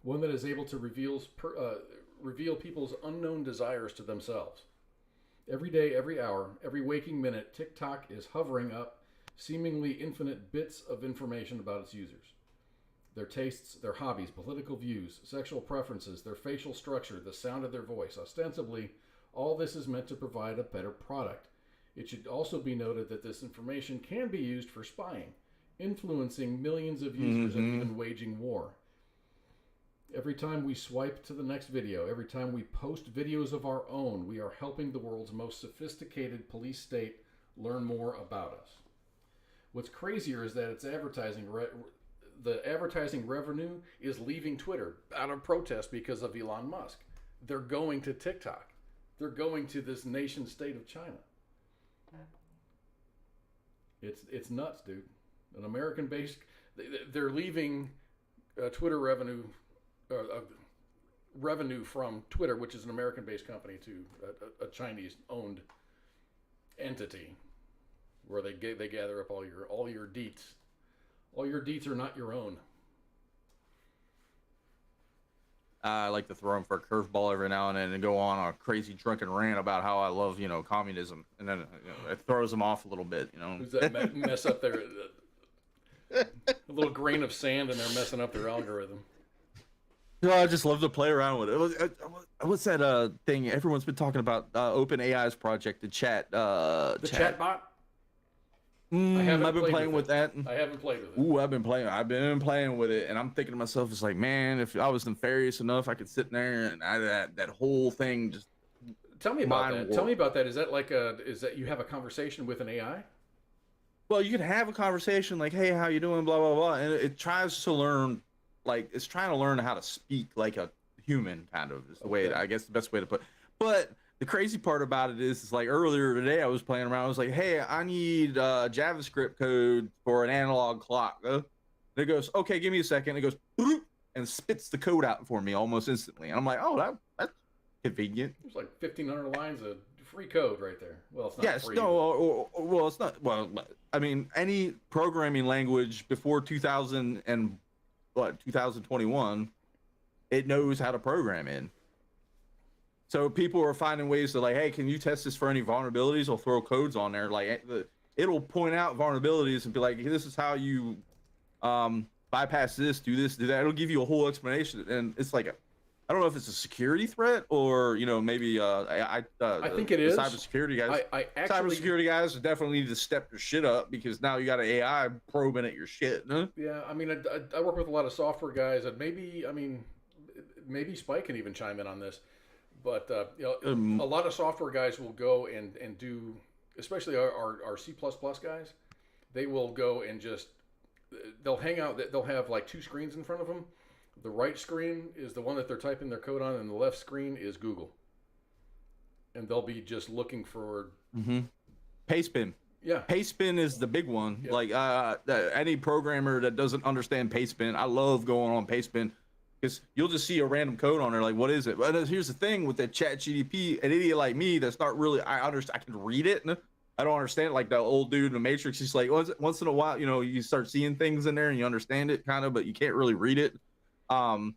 S8: One that is able to reveal people's unknown desires to themselves. Every day, every hour, every waking minute, TikTok is hovering up seemingly infinite bits of information about its users. Their tastes, their hobbies, political views, sexual preferences, their facial structure, the sound of their voice. Ostensibly, all this is meant to provide a better product. It should also be noted that this information can be used for spying, influencing millions of users, and even waging war. Every time we swipe to the next video, every time we post videos of our own, we are helping the world's most sophisticated police state learn more about us. What's crazier is that its the advertising revenue is leaving Twitter out of protest because of Elon Musk. They're going to TikTok. They're going to this nation state of China. It's nuts, dude. An American-based, they're leaving Twitter revenue from Twitter, which is an American-based company, to a Chinese-owned entity, where they gather up all your deets. All your deets are not your own.
S11: I like to throw them for a curveball every now and then and go on a crazy drunken rant about how I love, communism, and then it throws them off a little bit,
S8: Who's that mess up there? A little grain of sand, and they're messing up their algorithm.
S11: No, I just love to play around with it. What's that thing everyone's been talking about? OpenAI's project, the chat.
S8: The chat bot.
S11: I've been playing with that.
S8: I haven't played with it.
S11: Ooh, I've been playing with it, and I'm thinking to myself, it's like, man, if I was nefarious enough, I could sit in there and that whole thing just.
S8: Tell me about that. Tell me about that. Is that you have a conversation with an AI?
S11: Well, you can have a conversation like, hey, how you doing, blah blah blah, and it tries to learn, like it's trying to learn how to speak like a human, kind of is the way I guess the best way to put it. But the crazy part about it is like earlier today I was playing around. I was like, hey, I need JavaScript code for an analog clock. And it goes, okay, give me a second. It goes, and spits the code out for me almost instantly. And I'm like, oh, that's convenient.
S8: There's like 1,500 lines of free code right there. Well, it's not
S11: yes,
S8: free.
S11: No, well, it's not. Well, I mean, any programming language before 2021, it knows how to program in. So people are finding ways to like, hey, can you test this for any vulnerabilities? I'll throw codes on there. Like it'll point out vulnerabilities and be like, hey, this is how you bypass this, do this, do that. It'll give you a whole explanation. And it's like, I don't know if it's a security threat or, maybe I
S8: think it is.
S11: Cybersecurity guys. Cybersecurity guys definitely need to step their shit up because now you got an AI probing at your shit. Huh?
S8: Yeah, I mean, I work with a lot of software guys, and maybe Spike can even chime in on this. But a lot of software guys will go and do, especially our C++ guys, they will go and they'll hang out. They'll have like two screens in front of them. The right screen is the one that they're typing their code on, and the left screen is Google. And they'll be just looking for
S11: Pastebin.
S8: Yeah,
S11: Pastebin is the big one. Yeah. Like any programmer that doesn't understand Pastebin, I love going on Pastebin. Because you'll just see a random code on there, like, what is it? But here's the thing with the ChatGPT, an idiot like me that's not really, I can read it. I don't understand it. Like the old dude in the Matrix, he's like, once in a while, you start seeing things in there and you understand it kind of, but you can't really read it. I'm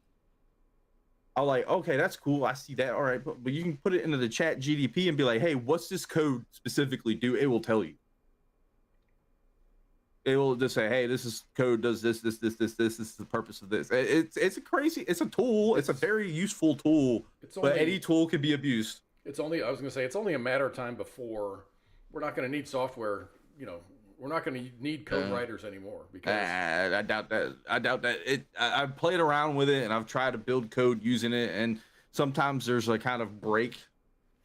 S11: like, okay, that's cool. I see that. All right. But you can put it into the ChatGPT and be like, hey, what's this code specifically do? It will tell you. It will just say, hey, this is code does this is the purpose of this. It's a tool. It's a very useful tool, but any tool can be abused.
S8: It's only a matter of time before we're not going to need software. We're not going to need code writers anymore because
S11: I doubt that. I've played around with it and I've tried to build code using it, and sometimes there's a kind of break.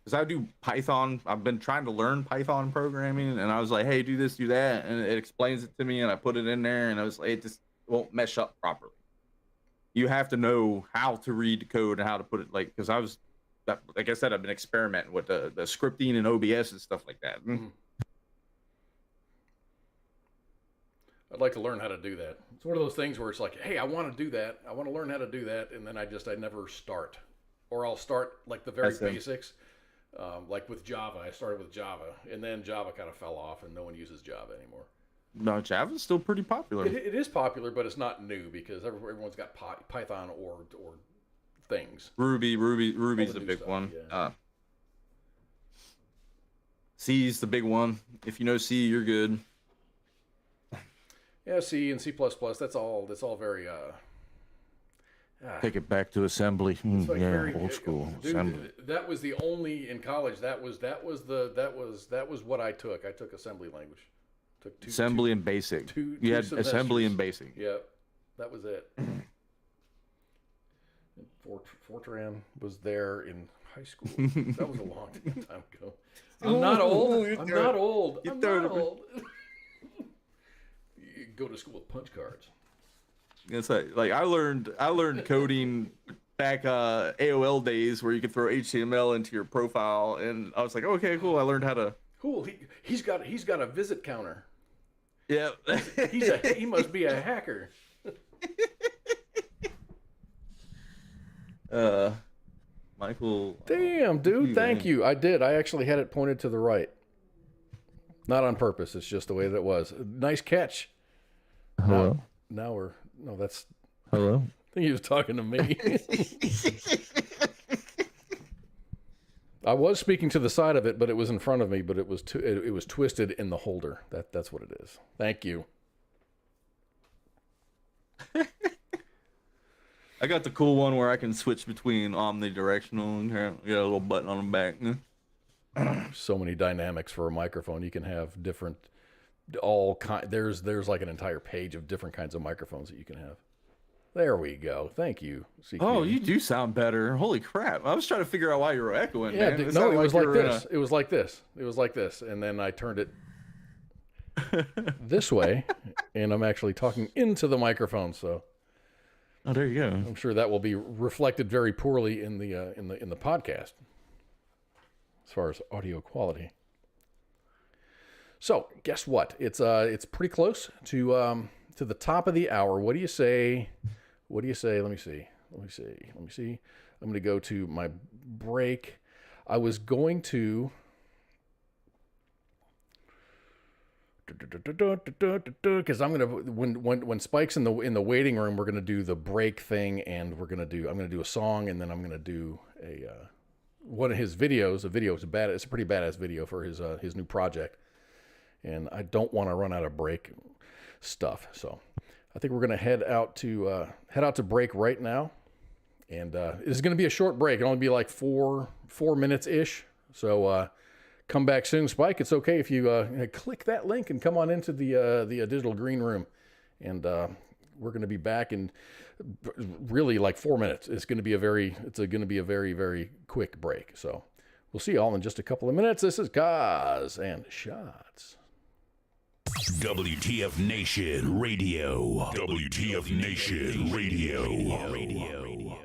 S11: Because I do Python. I've been trying to learn Python programming, and I was like, hey, do this, do that. And it explains it to me, and I put it in there, and I was like, it just won't mesh up properly. You have to know how to read the code and how to put it, because like I said, I've been experimenting with the scripting and OBS and stuff like that.
S8: Mm-hmm. I'd like to learn how to do that. It's one of those things where it's like, hey, I want to do that. I want to learn how to do that, and then I never start. Or I'll start, like, the very basics. Like with Java, I started with Java, and then Java kind of fell off, and no one uses Java anymore.
S11: No, Java's still pretty popular.
S8: It is popular, but it's not new because everyone's got Python or things.
S11: Ruby's the big one. Yeah. C's the big one. If you know C, you're good.
S8: Yeah, C and C++. That's all very.
S11: Take it back to assembly. Old school assembly.
S8: That was the only in college. That was what I took. I took assembly language.
S11: Assembly and basic. You had assembly and basic.
S8: Yeah, that was it. Fortran was there in high school. That was a long time ago. I'm not old. I'm not old. I'm not old. You go to school with punch cards.
S11: It's like I learned coding back AOL days where you could throw HTML into your profile, and I was like, okay, cool. I learned how to.
S8: Cool. He's got a visit counter.
S11: Yeah.
S8: He must be a hacker.
S11: Michael.
S8: Damn, dude. Thank you. I did. I actually had it pointed to the right. Not on purpose. It's just the way that it was. Nice catch.
S11: Hello.
S8: Now we're. No, that's.
S11: Hello.
S8: think he was talking to me. I was speaking to the side of it, but it was in front of me. But it was it was twisted in the holder. That's what it is. Thank you.
S11: I got the cool one where I can switch between omnidirectional and get a little button on the back.
S8: So many dynamics for a microphone. You can have different, there's like an entire page of different kinds of microphones that you can have. There we go. Thank you, CQ.
S11: Oh, you do sound better. Holy crap. I was trying to figure out why you were echoing,
S8: Yeah,
S11: man.
S8: it was like this. It was like this. It was like this. And then I turned it this way, and I'm actually talking into the microphone, so.
S11: Oh, there you go.
S8: I'm sure that will be reflected very poorly in the podcast as far as audio quality. So, guess what? It's pretty close to the top of the hour. What do you say? What do you say? Let me see. I'm going to go to my break. I was going to because I'm gonna when Spike's in the waiting room, we're gonna do the break thing, and I'm gonna do a song, and then I'm gonna do a one of his videos. It's a pretty badass video for his new project, and I don't want to run out of break stuff, so I think we're gonna head out to break right now, and it's gonna be a short break. It'll only be like 4 minutes ish, so. Come back soon, Spike. It's okay if you click that link and come on into the digital green room, and we're going to be back in really like 4 minutes. It's going to be a very very quick break. So we'll see you all in just a couple of minutes. This is Cause and Shots.
S1: WTF Nation Radio. WTF Nation Radio.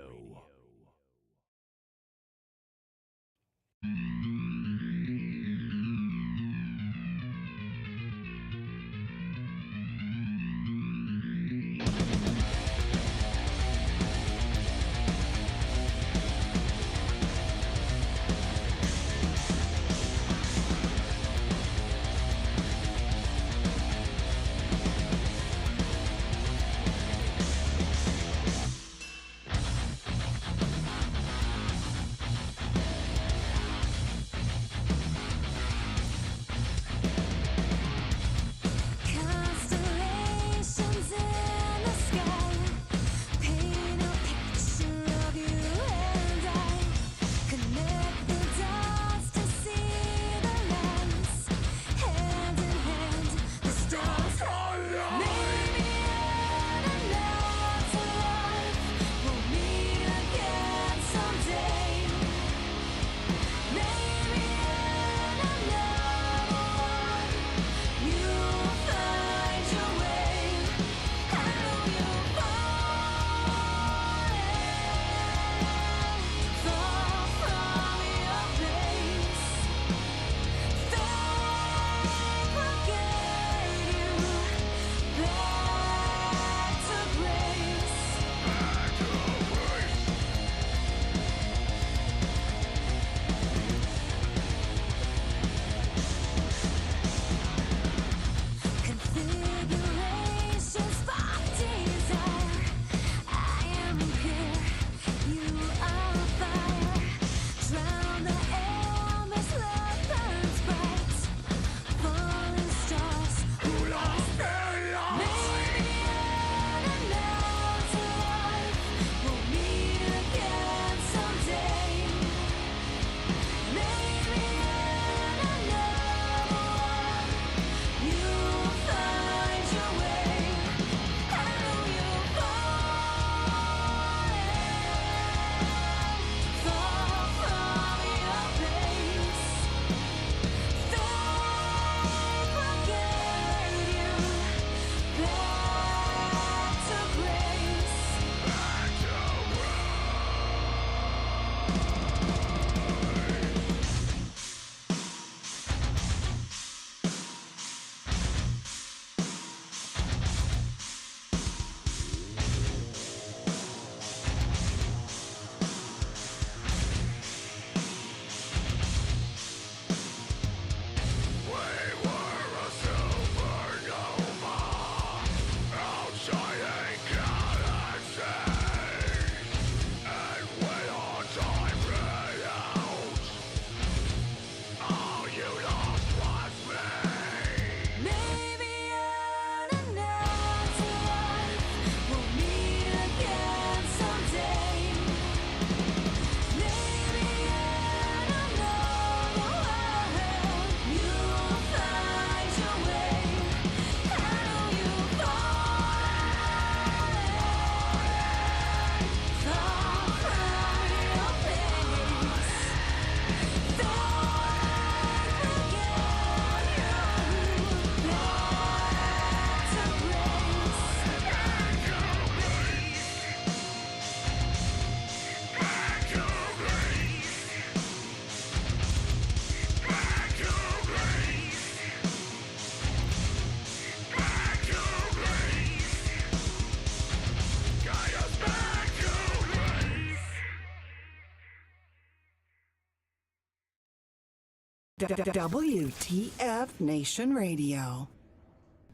S2: WTF Nation Radio.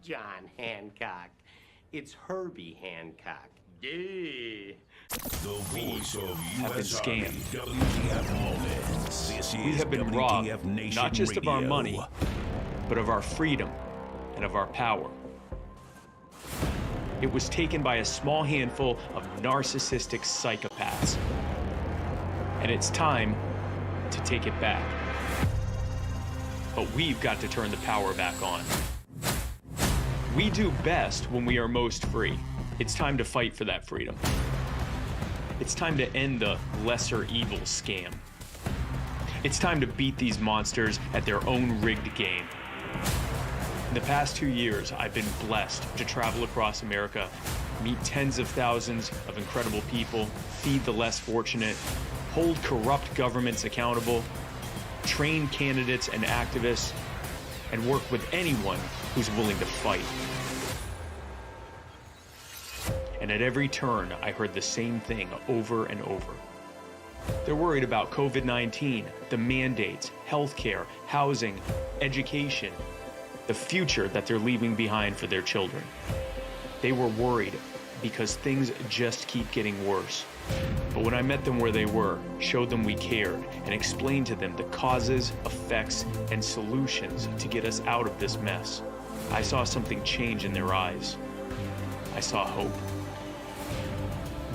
S12: John Hancock. It's Herbie Hancock. Yeah.
S1: The voice of
S13: have been
S1: US
S13: scammed.
S1: Army WTF moments. This
S13: We
S1: is
S13: have been
S1: WTF
S13: robbed,
S1: Nation
S13: not just of our
S1: Radio.
S13: money, but of our freedom and of our power. It was taken by a small handful of narcissistic psychopaths. And it's time to take it back. But we've got to turn the power back on. We do best when we are most free. It's time to fight for that freedom. It's time to end the lesser evil scam. It's time to beat these monsters at their own rigged game. In the past 2 years, I've been blessed to travel across America, meet tens of thousands of incredible people, feed the less fortunate, hold corrupt governments accountable, train candidates and activists, and work with anyone who's willing to fight. And at every turn, I heard the same thing over and over. They're worried about COVID-19, the mandates, healthcare, housing, education, the future that they're leaving behind for their children. They were worried because things just keep getting worse. But when I met them where they were, showed them we cared, and explained to them the causes, effects, and solutions to get us out of this mess, I saw something change in their eyes. I saw hope.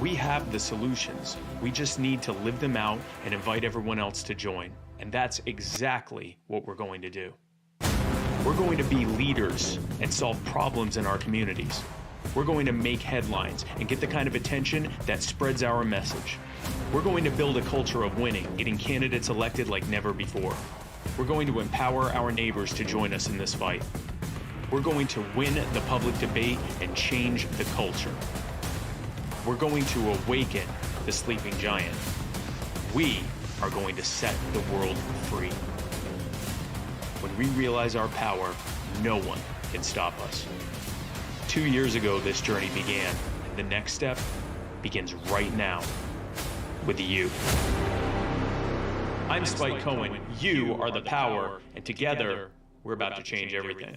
S13: We have the solutions. We just need to live them out and invite everyone else to join. And that's exactly what we're going to do. We're going to be leaders and solve problems in our communities. We're going to make headlines and get the kind of attention that spreads our message. We're going to build a culture of winning, getting candidates elected like never before. We're going to empower our neighbors to join us in this fight. We're going to win the public debate and change the culture. We're going to awaken the sleeping giant. We are going to set the world free. When we realize our power, no one can stop us. 2 years ago, this journey began, and the next step begins right now with you. I'm Spike Cohen, you are the power, and together, we're about to change everything.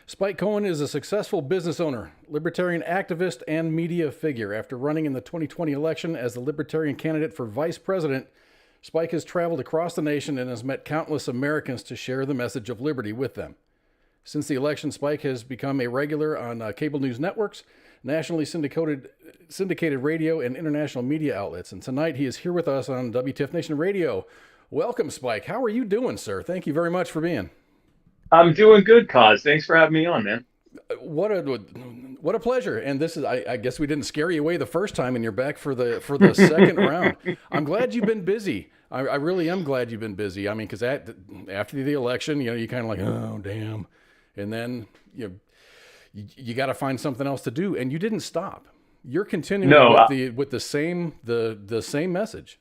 S8: Spike Cohen is a successful business owner, libertarian activist, and media figure. After running in the 2020 election as the Libertarian candidate for vice president, Spike has traveled across the nation and has met countless Americans to share the message of liberty with them. Since the election, Spike has become a regular on cable news networks, nationally syndicated radio, and international media outlets. And tonight he is here with us on WTF Nation Radio. Welcome, Spike. How are you doing, sir? Thank you very much for being.
S14: I'm doing good, Cause. Thanks for having me on, man.
S8: What a pleasure. And this is, I guess we didn't scare you away the first time, and you're back for the second round. I'm glad you've been busy. I really am glad you've been busy. I mean, because after the election, you kind of like, oh, damn. And then you got to find something else to do, and you didn't stop. You're continuing with the same message.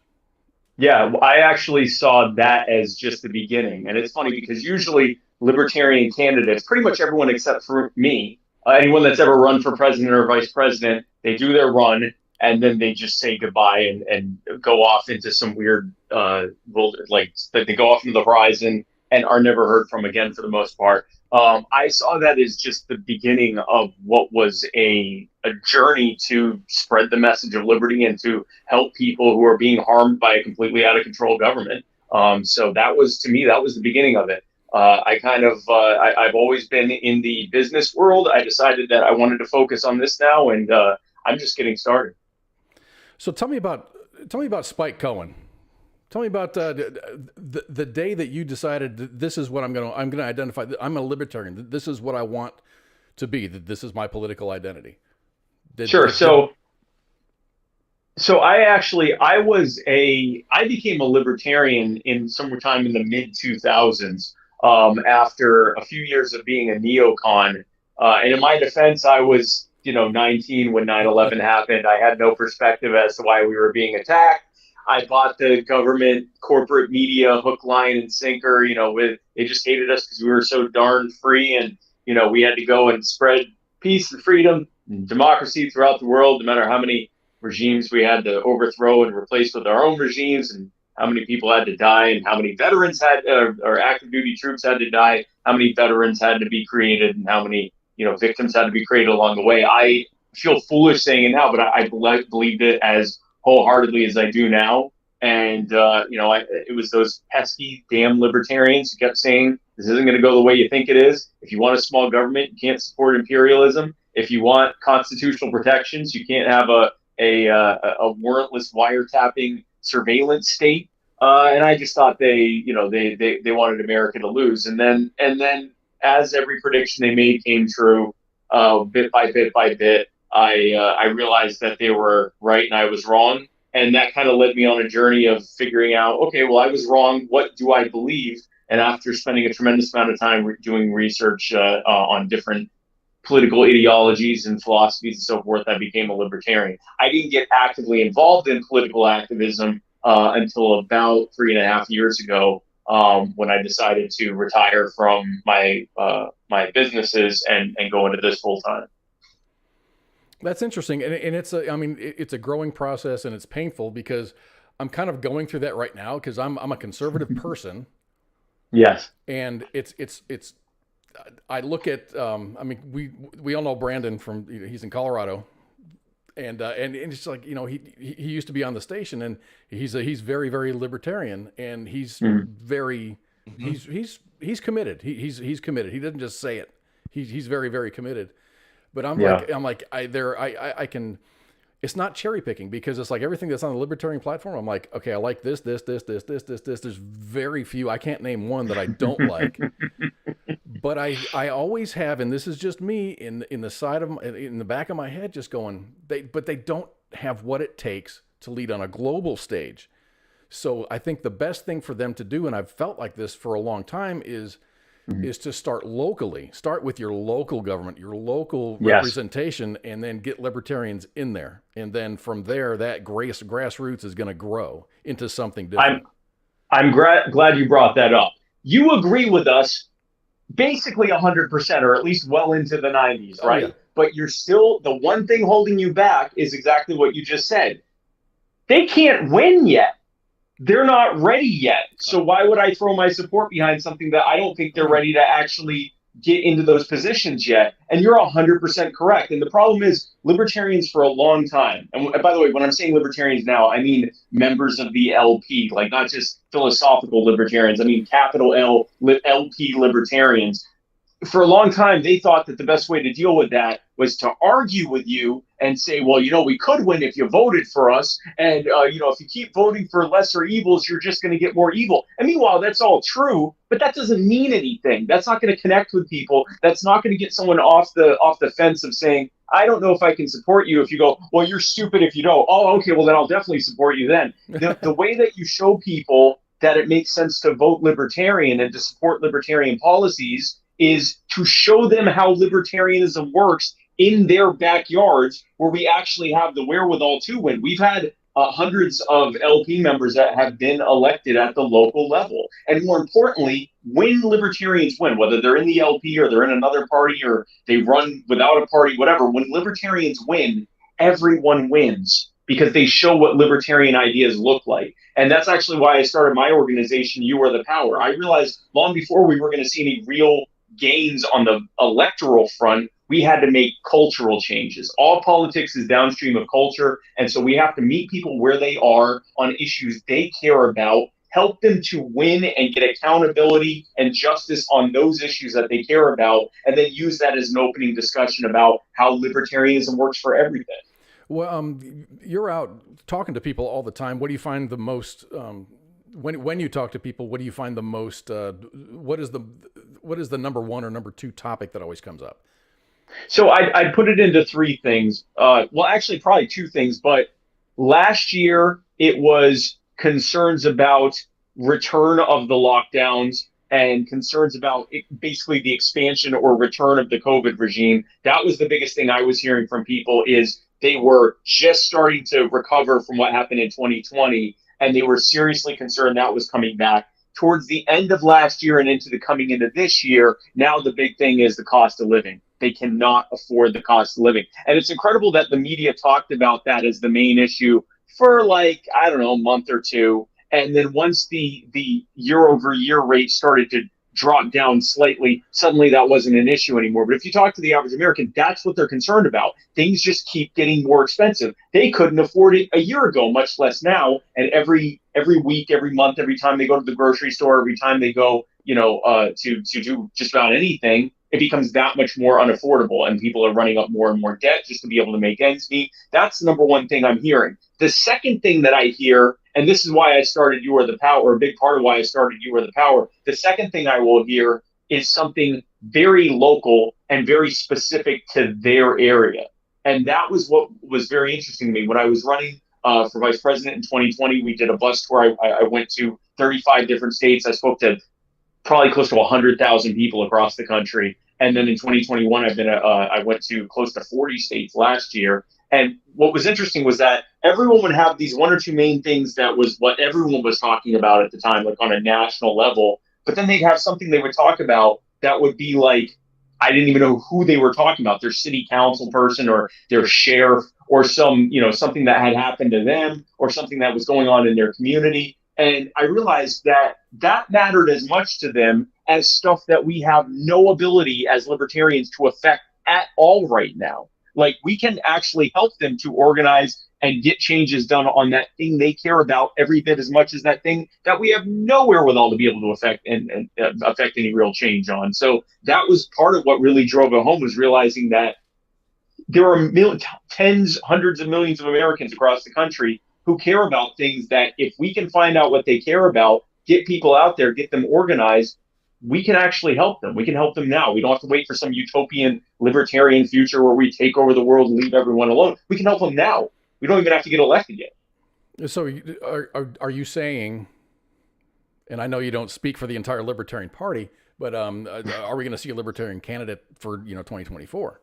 S14: Yeah, I actually saw that as just the beginning. And it's funny because usually libertarian candidates, pretty much everyone except for me, anyone that's ever run for president or vice president, they do their run and then they just say goodbye and go off into some weird world, like they go off into the horizon and are never heard from again for the most part. I saw that as just the beginning of what was a journey to spread the message of liberty and to help people who are being harmed by a completely out of control government. So that was, to me, that was the beginning of it. I've always been in the business world. I decided that I wanted to focus on this now, and I'm just getting started.
S8: So tell me about Spike Cohen. Tell me about the day that you decided that this is what I'm going to identify. I'm a libertarian. This is what I want to be. This is my political identity.
S14: Sure. So I became a libertarian in sometime in the mid 2000s after a few years of being a neocon. And in my defense, I was 19 when 9/11 happened. I had no perspective as to why we were being attacked. I bought the government corporate media hook, line, and sinker. They just hated us because we were so darn free, and we had to go and spread peace and freedom. democracy throughout the world, no matter how many regimes we had to overthrow and replace with our own regimes, and how many people had to die, and how many veterans had, or active duty troops had to die, how many veterans had to be created, and how many victims had to be created along the way. I feel foolish saying it now, but I believed it as wholeheartedly as I do now. And it was those pesky damn libertarians who kept saying this isn't going to go the way you think it is. If you want a small government, you can't support imperialism. If you want constitutional protections, you can't have a warrantless wiretapping surveillance state. And I just thought they wanted America to lose. And then as every prediction they made came true, bit by bit, I realized that they were right and I was wrong. And that kind of led me on a journey of figuring out, okay, well, I was wrong. What do I believe? And after spending a tremendous amount of time doing research on different political ideologies and philosophies and so forth, I became a libertarian. I didn't get actively involved in political activism until about 3.5 years ago, when I decided to retire from my businesses and go into this full time.
S8: That's interesting, and it's a growing process, and it's painful because I'm kind of going through that right now because I'm a conservative person.
S14: Yes,
S8: and it's. I look at we all know Brandon from he's in Colorado, and it's like he used to be on the station, and he's very, very libertarian, and he's very he's committed. He's committed. He doesn't just say it. He's very, very committed. But I can, it's not cherry picking because it's like everything that's on the libertarian platform. I'm like, okay, I like this. There's very few. I can't name one that I don't like. But I always have, and this is just me in the back of my head, just going, but they don't have what it takes to lead on a global stage. So I think the best thing for them to do, and I've felt like this for a long time, is to start locally. Start with your local government, your local representation, and then get libertarians in there. And then from there, that grassroots is going to grow into something different.
S14: I'm glad you brought that up. You agree with us basically 100%, or at least well into the 90s, right? Yeah. But you're still, the one thing holding you back is exactly what you just said. They can't win yet. They're not ready yet. So why would I throw my support behind something that I don't think they're ready to actually get into those positions yet? And you're 100% correct. And the problem is libertarians for a long time. And by the way, when I'm saying libertarians now, I mean members of the LP, like not just philosophical libertarians. I mean capital L, LP libertarians. For a long time, they thought that the best way to deal with that was to argue with you and say, well, we could win if you voted for us. And, if you keep voting for lesser evils, you're just going to get more evil. And meanwhile, that's all true, but that doesn't mean anything. That's not going to connect with people. That's not going to get someone off the fence of saying, I don't know if I can support you if you go, well, you're stupid if you don't. Oh, okay, well, then I'll definitely support you then. The way that you show people that it makes sense to vote libertarian and to support libertarian policies is to show them how libertarianism works in their backyards where we actually have the wherewithal to win. We've had hundreds of LP members that have been elected at the local level. And more importantly, when libertarians win, whether they're in the LP or they're in another party or they run without a party, whatever, when libertarians win, everyone wins because they show what libertarian ideas look like. And that's actually why I started my organization, You Are the Power. I realized long before we were going to see any real gains on the electoral front, we had to make cultural changes. All politics is downstream of culture, and so we have to meet people where they are on issues they care about, help them to win and get accountability and justice on those issues that they care about, and then use that as an opening discussion about how libertarianism works for everything.
S8: Well, you're out talking to people all the time. What do you find the most when you talk to people? What do you find the most? What is the number one or number two topic that always comes up?
S14: So I put it into three things. Well, actually, probably two things. But last year it was concerns about return of the lockdowns and concerns about basically the expansion or return of the COVID regime. That was the biggest thing I was hearing from people is they were just starting to recover from what happened in 2020. And they were seriously concerned that was coming back. Towards the end of last year and into the coming into this year, now the big thing is the cost of living. they cannot afford the cost of living. And it's incredible that the media talked about that as the main issue for like, I don't know, a month or two. And then once the year over year rate started to drop down slightly, suddenly that wasn't an issue anymore. But if you talk to the average American, that's what they're concerned about. Things just keep getting more expensive. They couldn't afford it a year ago, much less now. And every week, every month, every time they go to the grocery store, every time they go, to do just about anything, it becomes that much more unaffordable, and people are running up more and more debt just to be able to make ends meet. That's the number one thing I'm hearing. The second thing that I hear, and this is why I started You Are the Power, or a big part of why I started You Are the Power, the second thing I will hear is something very local and very specific to their area. And that was what was very interesting to me. When I was running for vice president in 2020, we did a bus tour. I went to 35 different states. I spoke to probably close to 100,000 people across the country. And then in 2021, I went to close to 40 states last year. And what was interesting was that everyone would have these one or two main things that was what everyone was talking about at the time, like on a national level. But then they'd have something they would talk about that would be like, I didn't even know who they were talking about, their city council person or their sheriff or something that had happened to them or something that was going on in their community. And I realized that mattered as much to them as stuff that we have no ability as libertarians to affect at all right now. Like, we can actually help them to organize and get changes done on that thing they care about every bit as much as that thing that we have no wherewithal to be able to affect and affect any real change on. So that was part of what really drove it home, was realizing that there are tens, hundreds of millions of Americans across the country who care about things that if we can find out what they care about, get people out there, get them organized, we can actually help them. We can help them now. We don't have to wait for some utopian libertarian future where we take over the world and leave everyone alone. We can help them now. We don't even have to get elected yet.
S8: So are you saying, and I know you don't speak for the entire Libertarian Party, but are we going to see a Libertarian candidate for 2024?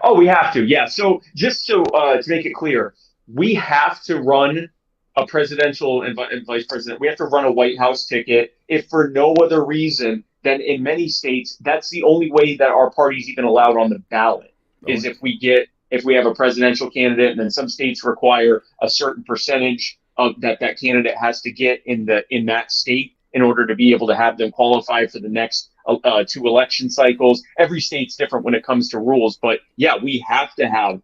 S14: Oh, we have to. Yeah. So just to make it clear, we have to run a presidential and vice president. We have to run a White House ticket, if for no other reason than in many states, that's the only way that our party's even allowed on the ballot, is if we have a presidential candidate, and then some states require a certain percentage of that candidate has to get in that state in order to be able to have them qualify for the next 2 election cycles. Every state's different when it comes to rules, but yeah, we have to have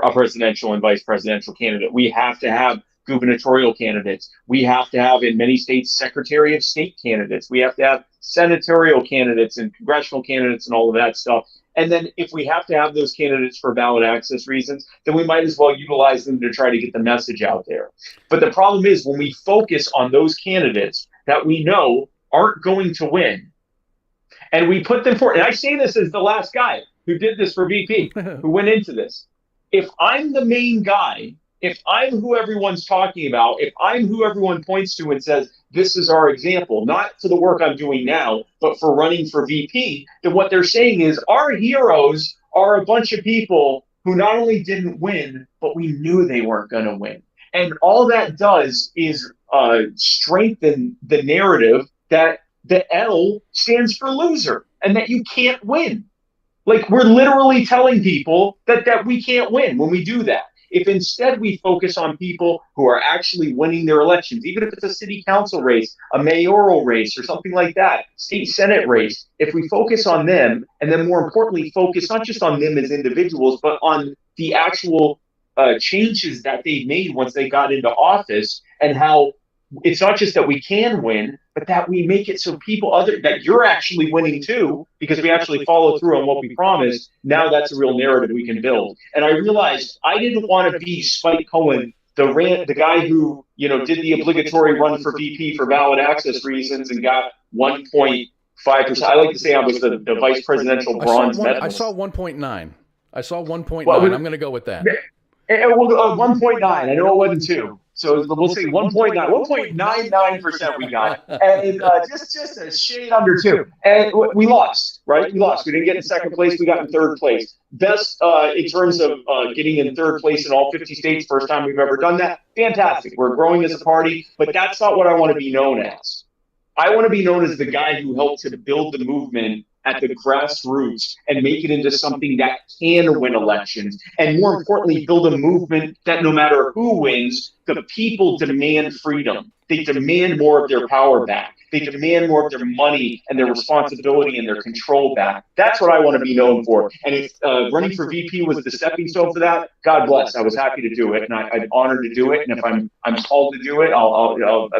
S14: a presidential and vice presidential candidate. We have to have gubernatorial candidates. We have to have, in many states, Secretary of State candidates. We have to have senatorial candidates and congressional candidates and all of that stuff. And then if we have to have those candidates for ballot access reasons, then we might as well utilize them to try to get the message out there. But the problem is, when we focus on those candidates that we know aren't going to win, and we put them forward, and I say this as the last guy who did this for VP, who went into this. If I'm the main guy, if I'm who everyone's talking about, if I'm who everyone points to and says, this is our example, not for the work I'm doing now, but for running for VP, then what they're saying is our heroes are a bunch of people who not only didn't win, but we knew they weren't going to win. And all that does is strengthen the narrative that the L stands for loser and that you can't win. Like, we're literally telling people that we can't win when we do that. If instead we focus on people who are actually winning their elections, even if it's a city council race, a mayoral race, or something like that, state senate race, if we focus on them, and then more importantly, focus not just on them as individuals, but on the actual changes that they made once they got into office, and how it's not just that we can win, but that we make it so that you're actually winning too, because we actually follow through on what we promised. Now that's a real narrative we can build. And I realized I didn't want to be Spike Cohen, the guy who did the obligatory run for VP for ballot access reasons and got 1.5%. I like to say I was the vice presidential bronze medalist.
S8: I saw 1.9. I saw 1.9. I'm going to go with that.
S14: 1.9. I know it wasn't 2. So we'll say 1.9, 1.99% we got, and just a shade under 2. And we lost, right? We lost. We didn't get in second place. We got in third place. Best in terms of getting in third place in all 50 states. First time we've ever done that. Fantastic. We're growing as a party, but that's not what I want to be known as. I want to be known as the guy who helped to build the movement at the grassroots and make it into something that can win elections. And more importantly, build a movement that no matter who wins, the people demand freedom. They demand more of their power back. They demand more of their money and their responsibility and their control back. That's what I want to be known for. And if running for VP was the stepping stone for that, God bless. I was happy to do it, and I'm honored to do it. And if I'm called to do it, I'll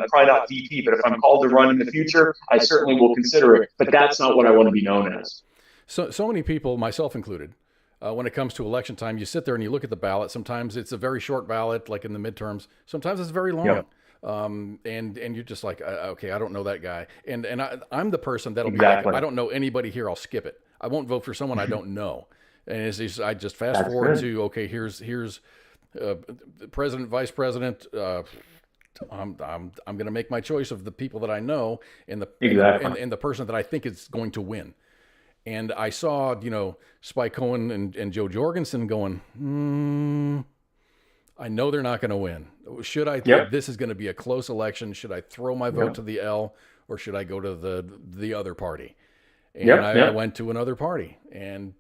S14: probably not VP, but if I'm called to run in the future, I certainly will consider it. But that's not what I want to be known as.
S8: So many people, myself included, when it comes to election time, you sit there and you look at the ballot. Sometimes it's a very short ballot, like in the midterms. Sometimes it's very long. Yep. And you're just like, okay, I don't know that guy. And I'm the person that'll be like, if I don't know anybody here, I'll skip it. I won't vote for someone I don't know. And I just fast forward to, okay, here's president, vice president. I'm going to make my choice of the people that I know and the person that I think is going to win. And I saw, Spike Cohen and Joe Jorgensen going, I know they're not going to win. Should I think this is going to be a close election? Should I throw my vote to the L, or should I go to the other party? And I went to another party. And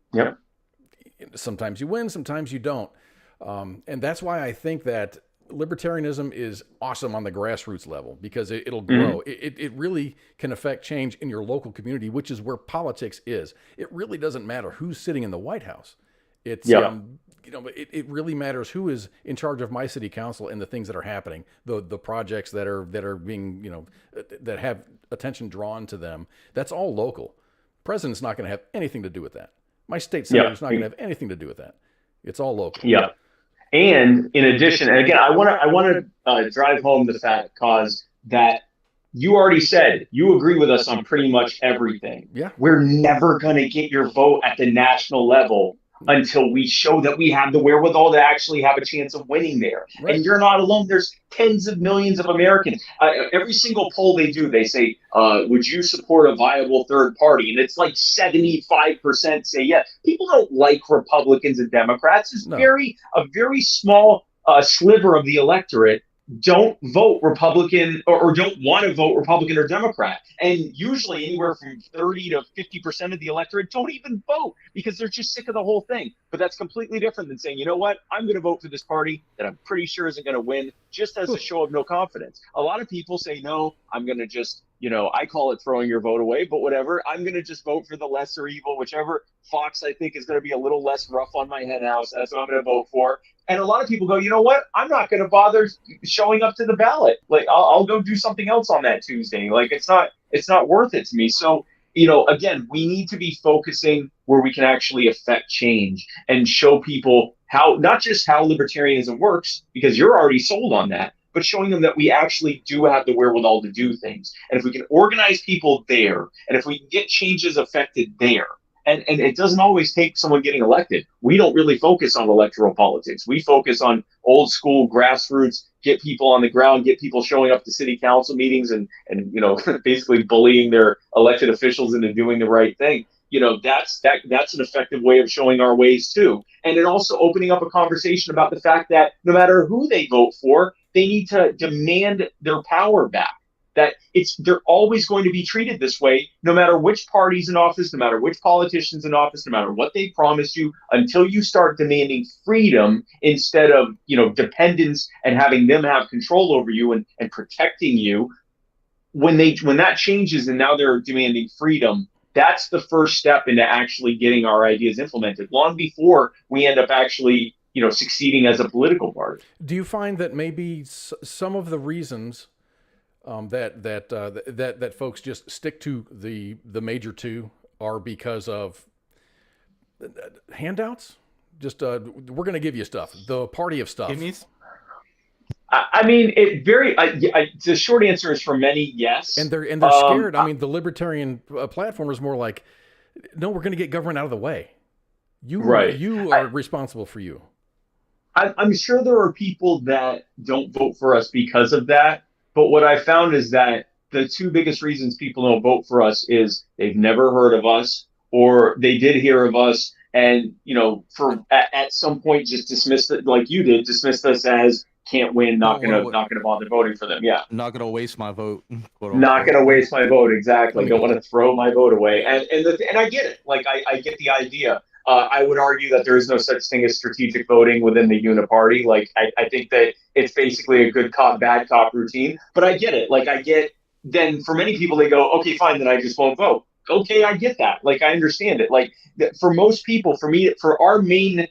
S8: sometimes you win, sometimes you don't. And that's why I think that libertarianism is awesome on the grassroots level, because it'll grow. It really can affect change in your local community, which is where politics is. It really doesn't matter who's sitting in the White House. It's it really matters who is in charge of my city council and the things that are happening, the projects that are being that have attention drawn to them. That's all local. President's not going to have anything to do with that. My state senator's not going to have anything to do with that. It's all local.
S14: Yeah. And in addition, and again, I want to drive home the fact, cause that you already said you agree with us on pretty much everything.
S8: Yeah.
S14: We're never going to get your vote at the national level until we show that we have the wherewithal to actually have a chance of winning there. Right. And you're not alone. There's tens of millions of Americans. Every single poll they do, they say, would you support a viable third party? And it's like 75% say yes. People don't like Republicans and Democrats. It's a very small sliver of the electorate don't vote Republican or don't want to vote Republican or Democrat. And usually anywhere from 30 to 50% of the electorate don't even vote because they're just sick of the whole thing. But that's completely different than saying, you know what, I'm going to vote for this party that I'm pretty sure isn't going to win, just as a show of no confidence. A lot of people say, no, I'm going to just, I call it throwing your vote away, but whatever. I'm going to just vote for the lesser evil, whichever Fox I think is going to be a little less rough on my hen house. That's what I'm going to vote for. And a lot of people go, you know what? I'm not going to bother showing up to the ballot. Like, I'll go do something else on that Tuesday. Like, it's not worth it to me. So, again, we need to be focusing where we can actually affect change and show people not just how libertarianism works, because you're already sold on that, but showing them that we actually do have the wherewithal to do things. And if we can organize people there, and if we can get changes affected there, and it doesn't always take someone getting elected. We don't really focus on electoral politics. We focus on old school grassroots, get people on the ground, get people showing up to city council meetings and basically bullying their elected officials into doing the right thing. That's an effective way of showing our ways too. And then also opening up a conversation about the fact that no matter who they vote for, they need to demand their power back. That they're always going to be treated this way, no matter which party's in office, no matter which politician's in office, no matter what they promise you, until you start demanding freedom instead of, dependence and having them have control over you and protecting you. When that changes and now they're demanding freedom, that's the first step into actually getting our ideas implemented, long before we end up actually, succeeding as a political party.
S8: Do you find that maybe some of the reasons that folks just stick to the major two are because of handouts? Just we're going to give you stuff, the party of stuff.
S14: I mean, the short answer is for many, yes.
S8: And they're scared. I mean, the libertarian platform is more like, no, we're going to get government out of the way. You are responsible for you.
S14: I'm sure there are people that don't vote for us because of that. But what I found is that the two biggest reasons people don't vote for us is they've never heard of us, or they did hear of us and, at some point just dismissed it, like you did, dismissed us as can't win, not gonna bother voting for them. Yeah.
S11: Not gonna waste my vote.
S14: Not going to waste my vote. Exactly. Don't want to throw my vote away. And I get it. Like, I get the idea. I would argue that there is no such thing as strategic voting within the uniparty. Like, I think that it's basically a good cop, bad cop routine. But I get it. Like, then for many people, they go, okay, fine, then I just won't vote. Okay, I get that. Like, I understand it. Like, for most people, for our main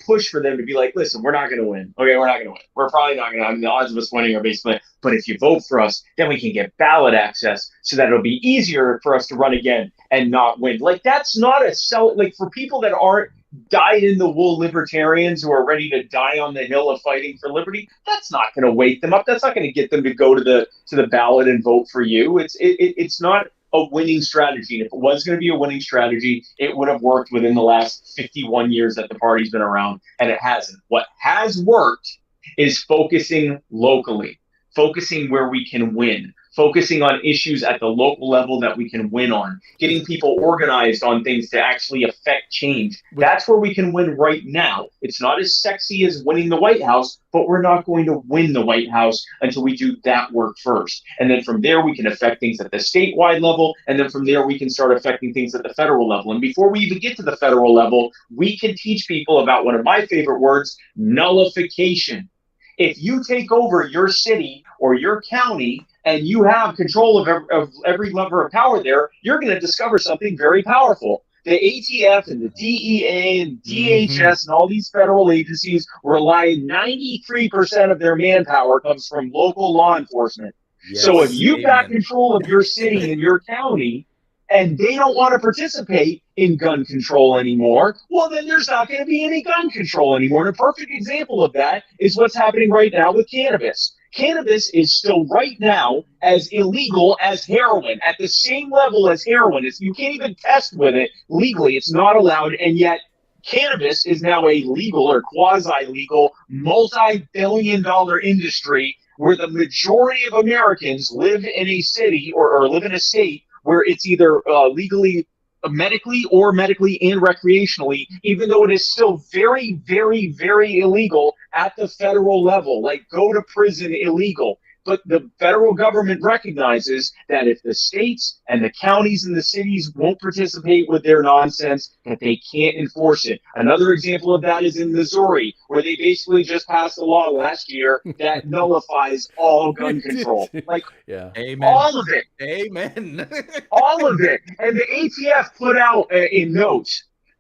S14: push for them to be like, listen, we're not going to win. Okay, we're not going to win. We're probably not going to. I mean, the odds of us winning are basically. But if you vote for us, then we can get ballot access, so that it'll be easier for us to run again and not win. Like, that's not a sell. Like, for people that aren't dyed-in-the-wool libertarians who are ready to die on the hill of fighting for liberty, that's not going to wake them up. That's not going to get them to go to the ballot and vote for you. It's not a winning strategy. And if it was going to be a winning strategy, it would have worked within the last 51 years that the party's been around, and it hasn't. What has worked is focusing locally, focusing where we can win, focusing on issues at the local level that we can win on, getting people organized on things to actually affect change. That's where we can win right now. It's not as sexy as winning the White House, but we're not going to win the White House until we do that work first. And then from there, we can affect things at the statewide level. And then from there, we can start affecting things at the federal level. And before we even get to the federal level, we can teach people about one of my favorite words, nullification. If you take over your city or your county and you have control of every lever of power there, you're going to discover something very powerful. The ATF and the DEA and DHS and all these federal agencies rely 93% of their manpower comes from local law enforcement. Yes, so if you've got control of your city and your county, and they don't want to participate in gun control anymore, well, then there's not going to be any gun control anymore. And a perfect example of that is what's happening right now with cannabis. Cannabis is still right now as illegal as heroin, at the same level as heroin. You can't even test with it legally. It's not allowed. And yet cannabis is now a legal or quasi-legal multi-billion-dollar industry where the majority of Americans live in a city or live in a state where it's either legally, medically and recreationally, even though it is still very, very, very illegal at the federal level. Like, go to prison illegal. But the federal government recognizes that if the states and the counties and the cities won't participate with their nonsense, that they can't enforce it. Another example of that is in Missouri, where they basically just passed a law last year that nullifies all gun control. Like,
S11: yeah.
S14: Amen. All of it.
S11: Amen.
S14: All of it. And the ATF put out a note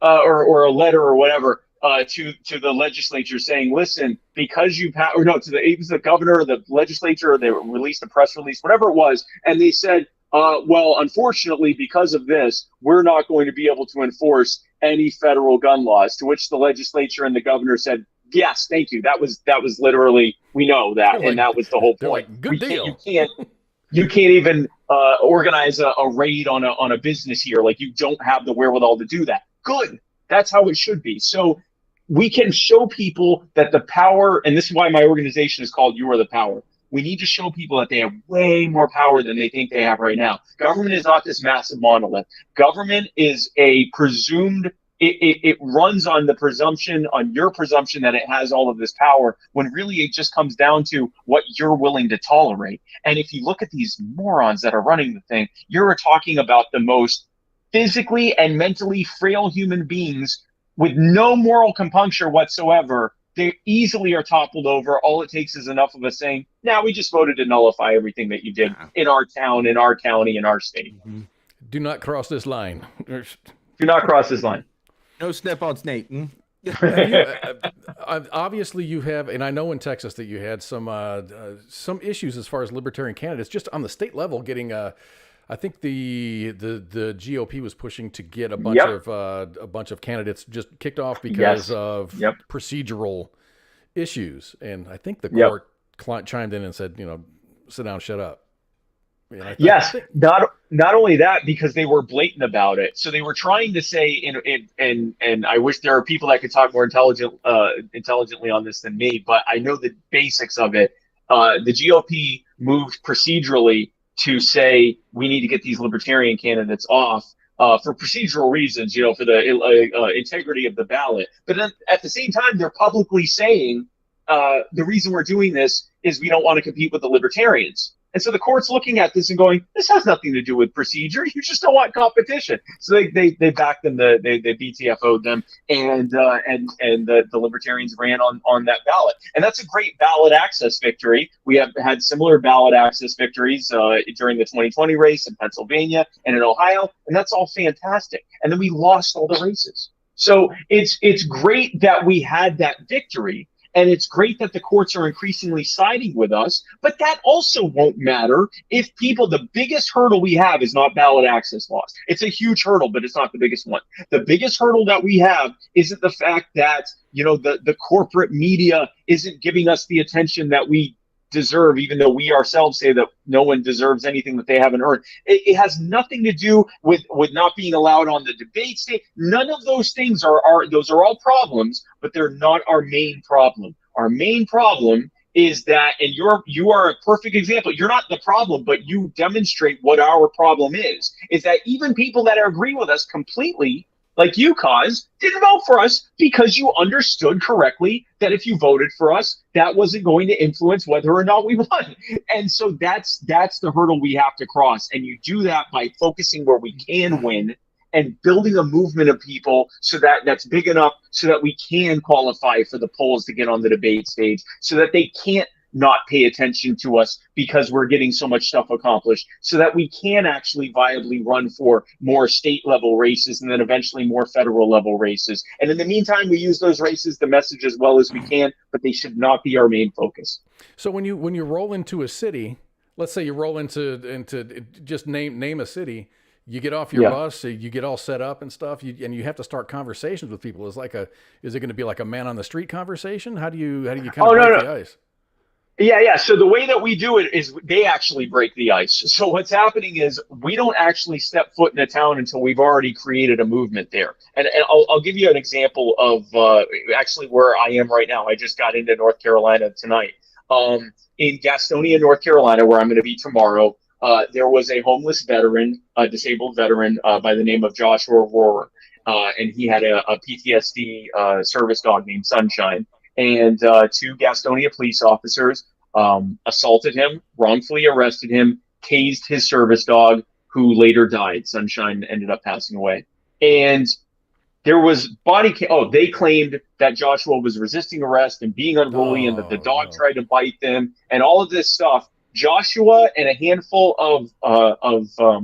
S14: or a letter or whatever to the legislature saying, listen, because it was the governor or the legislature, or they released a press release, whatever it was, and they said, well, unfortunately, because of this, we're not going to be able to enforce any federal gun laws, to which the legislature and the governor said, yes, thank you. That was literally, we know that, and that was the whole point.
S8: Like, good deal.
S14: You can't even organize a raid on a business here. Like, you don't have the wherewithal to do that. Good. That's how it should be. So we can show people that the power, and this is why my organization is called You Are the Power. We need to show people that they have way more power than they think they have right now. Government is not this massive monolith. Government is a presumed, it runs on the presumption, on your presumption that it has all of this power, when really it just comes down to what you're willing to tolerate. And if you look at these morons that are running the thing, you're talking about the most physically and mentally frail human beings with no moral compunction whatsoever. They easily are toppled over. All it takes is enough of us saying, "Now we just voted to nullify everything that you did in our town, in our county, in our state."
S8: Mm-hmm. Do not cross this line.
S14: Do not cross this line.
S11: No step on snake.
S8: Obviously, you have, and I know in Texas that you had some issues as far as libertarian candidates, just on the state level, getting I think the GOP was pushing to get a bunch of candidates just kicked off because of procedural issues, and I think the court chimed in and said, sit down, shut up.
S14: Not only that, because they were blatant about it. So they were trying to say, and I wish there are people that could talk more intelligently on this than me, but I know the basics of it. The GOP moved procedurally to say we need to get these libertarian candidates off for procedural reasons, for the integrity of the ballot. But then at the same time, they're publicly saying the reason we're doing this is we don't want to compete with the libertarians. And so the court's looking at this and going, this has nothing to do with procedure. You just don't want competition. So they backed them, they BTFO'd them, and the libertarians ran on that ballot. And that's a great ballot access victory. We have had similar ballot access victories during the 2020 race in Pennsylvania and in Ohio, and that's all fantastic. And then we lost all the races. So it's great that we had that victory. And it's great that the courts are increasingly siding with us, but that also won't matter if the biggest hurdle we have is not ballot access laws. It's a huge hurdle, but it's not the biggest one. The biggest hurdle that we have isn't the fact that, the corporate media isn't giving us the attention that we deserve, even though we ourselves say that no one deserves anything that they haven't earned. It has nothing to do with not being allowed on the debate stage. None of those things those are all problems, but they're not our main problem. Our main problem is that, and you are a perfect example. You're not the problem, but you demonstrate what our problem is that even people that agree with us completely, like you, Cause, didn't vote for us because you understood correctly that if you voted for us, that wasn't going to influence whether or not we won. And so that's the hurdle we have to cross. And you do that by focusing where we can win and building a movement of people so that's big enough so that we can qualify for the polls to get on the debate stage, so that they can't not pay attention to us because we're getting so much stuff accomplished, so that we can actually viably run for more state level races and then eventually more federal level races. And in the meantime, we use those races to message as well as we can, but they should not be our main focus.
S8: So when you roll into a city, let's say you roll into just name a city, you get off your bus, you get all set up and stuff, and you have to start conversations with people. Is it going to be like a man on the street conversation? How do you kind of break the ice?
S14: Yeah. So the way that we do it is they actually break the ice. So what's happening is we don't actually step foot in a town until we've already created a movement there. And I'll give you an example of actually where I am right now. I just got into North Carolina tonight. In Gastonia, North Carolina, where I'm going to be tomorrow, there was a homeless veteran, a disabled veteran by the name of Joshua Rohrer. And he had a PTSD service dog named Sunshine. And two Gastonia police officers assaulted him, wrongfully arrested him, tased his service dog, who later died. Sunshine ended up passing away. And there was they claimed that Joshua was resisting arrest and being unruly and that the dog tried to bite them and all of this stuff. Joshua and a handful of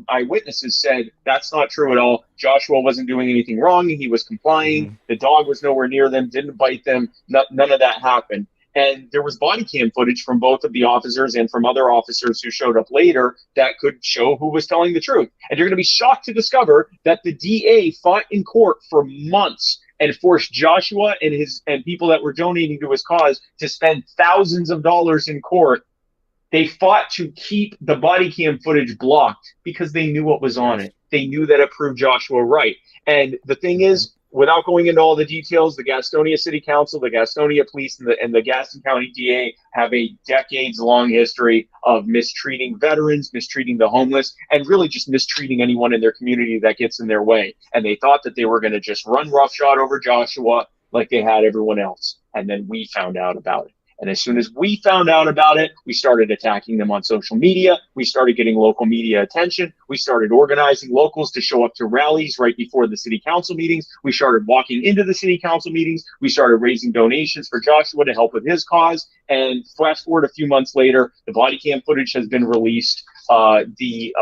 S14: eyewitnesses said that's not true at all. Joshua wasn't doing anything wrong. He was complying. Mm-hmm. The dog was nowhere near them, didn't bite them. None of that happened. And there was body cam footage from both of the officers and from other officers who showed up later that could show who was telling the truth. And you're going to be shocked to discover that the DA fought in court for months and forced Joshua and people that were donating to his cause to spend thousands of dollars in court. They fought to keep the body cam footage blocked because they knew what was on it. They knew that it proved Joshua right. And the thing is, without going into all the details, the Gastonia City Council, the Gastonia Police, and the Gaston County DA have a decades-long history of mistreating veterans, mistreating the homeless, and really just mistreating anyone in their community that gets in their way. And they thought that they were going to just run roughshod over Joshua like they had everyone else. And then we found out about it. And as soon as we found out about it, we started attacking them on social media. We started getting local media attention. We started organizing locals to show up to rallies right before the city council meetings. We started walking into the city council meetings. We started raising donations for Joshua to help with his cause. And flash forward a few months later, the body cam footage has been released. It's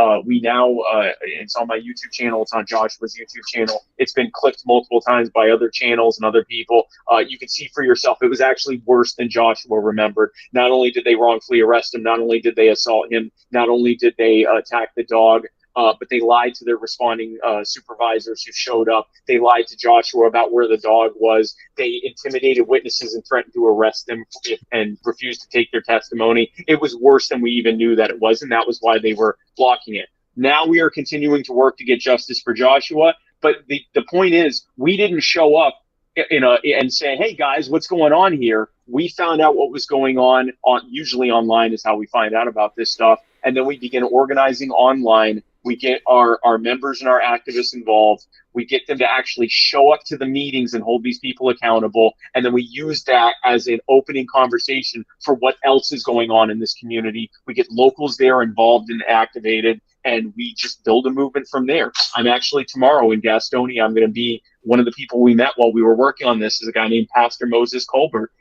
S14: on my YouTube channel. It's on Joshua's YouTube channel. It's been clicked multiple times by other channels and other people. You can see for yourself, it was actually worse than Joshua remembered. Not only did they wrongfully arrest him, not only did they assault him, not only did they attack the dog, but they lied to their responding supervisors who showed up. They lied to Joshua about where the dog was. They intimidated witnesses and threatened to arrest them and refused to take their testimony. It was worse than we even knew that it was, and that was why they were blocking it. Now we are continuing to work to get justice for Joshua, but the point is we didn't show up and say, hey guys, what's going on here? We found out what was going on usually online is how we find out about this stuff. And then we begin organizing online We get our members and our activists involved. We get them to actually show up to the meetings and hold these people accountable. And then we use that as an opening conversation for what else is going on in this community. We get locals there involved and activated, and we just build a movement from there. I'm actually tomorrow in Gastonia. I'm going to be one of the people we met while we were working on this is a guy named Pastor Moses Colbert.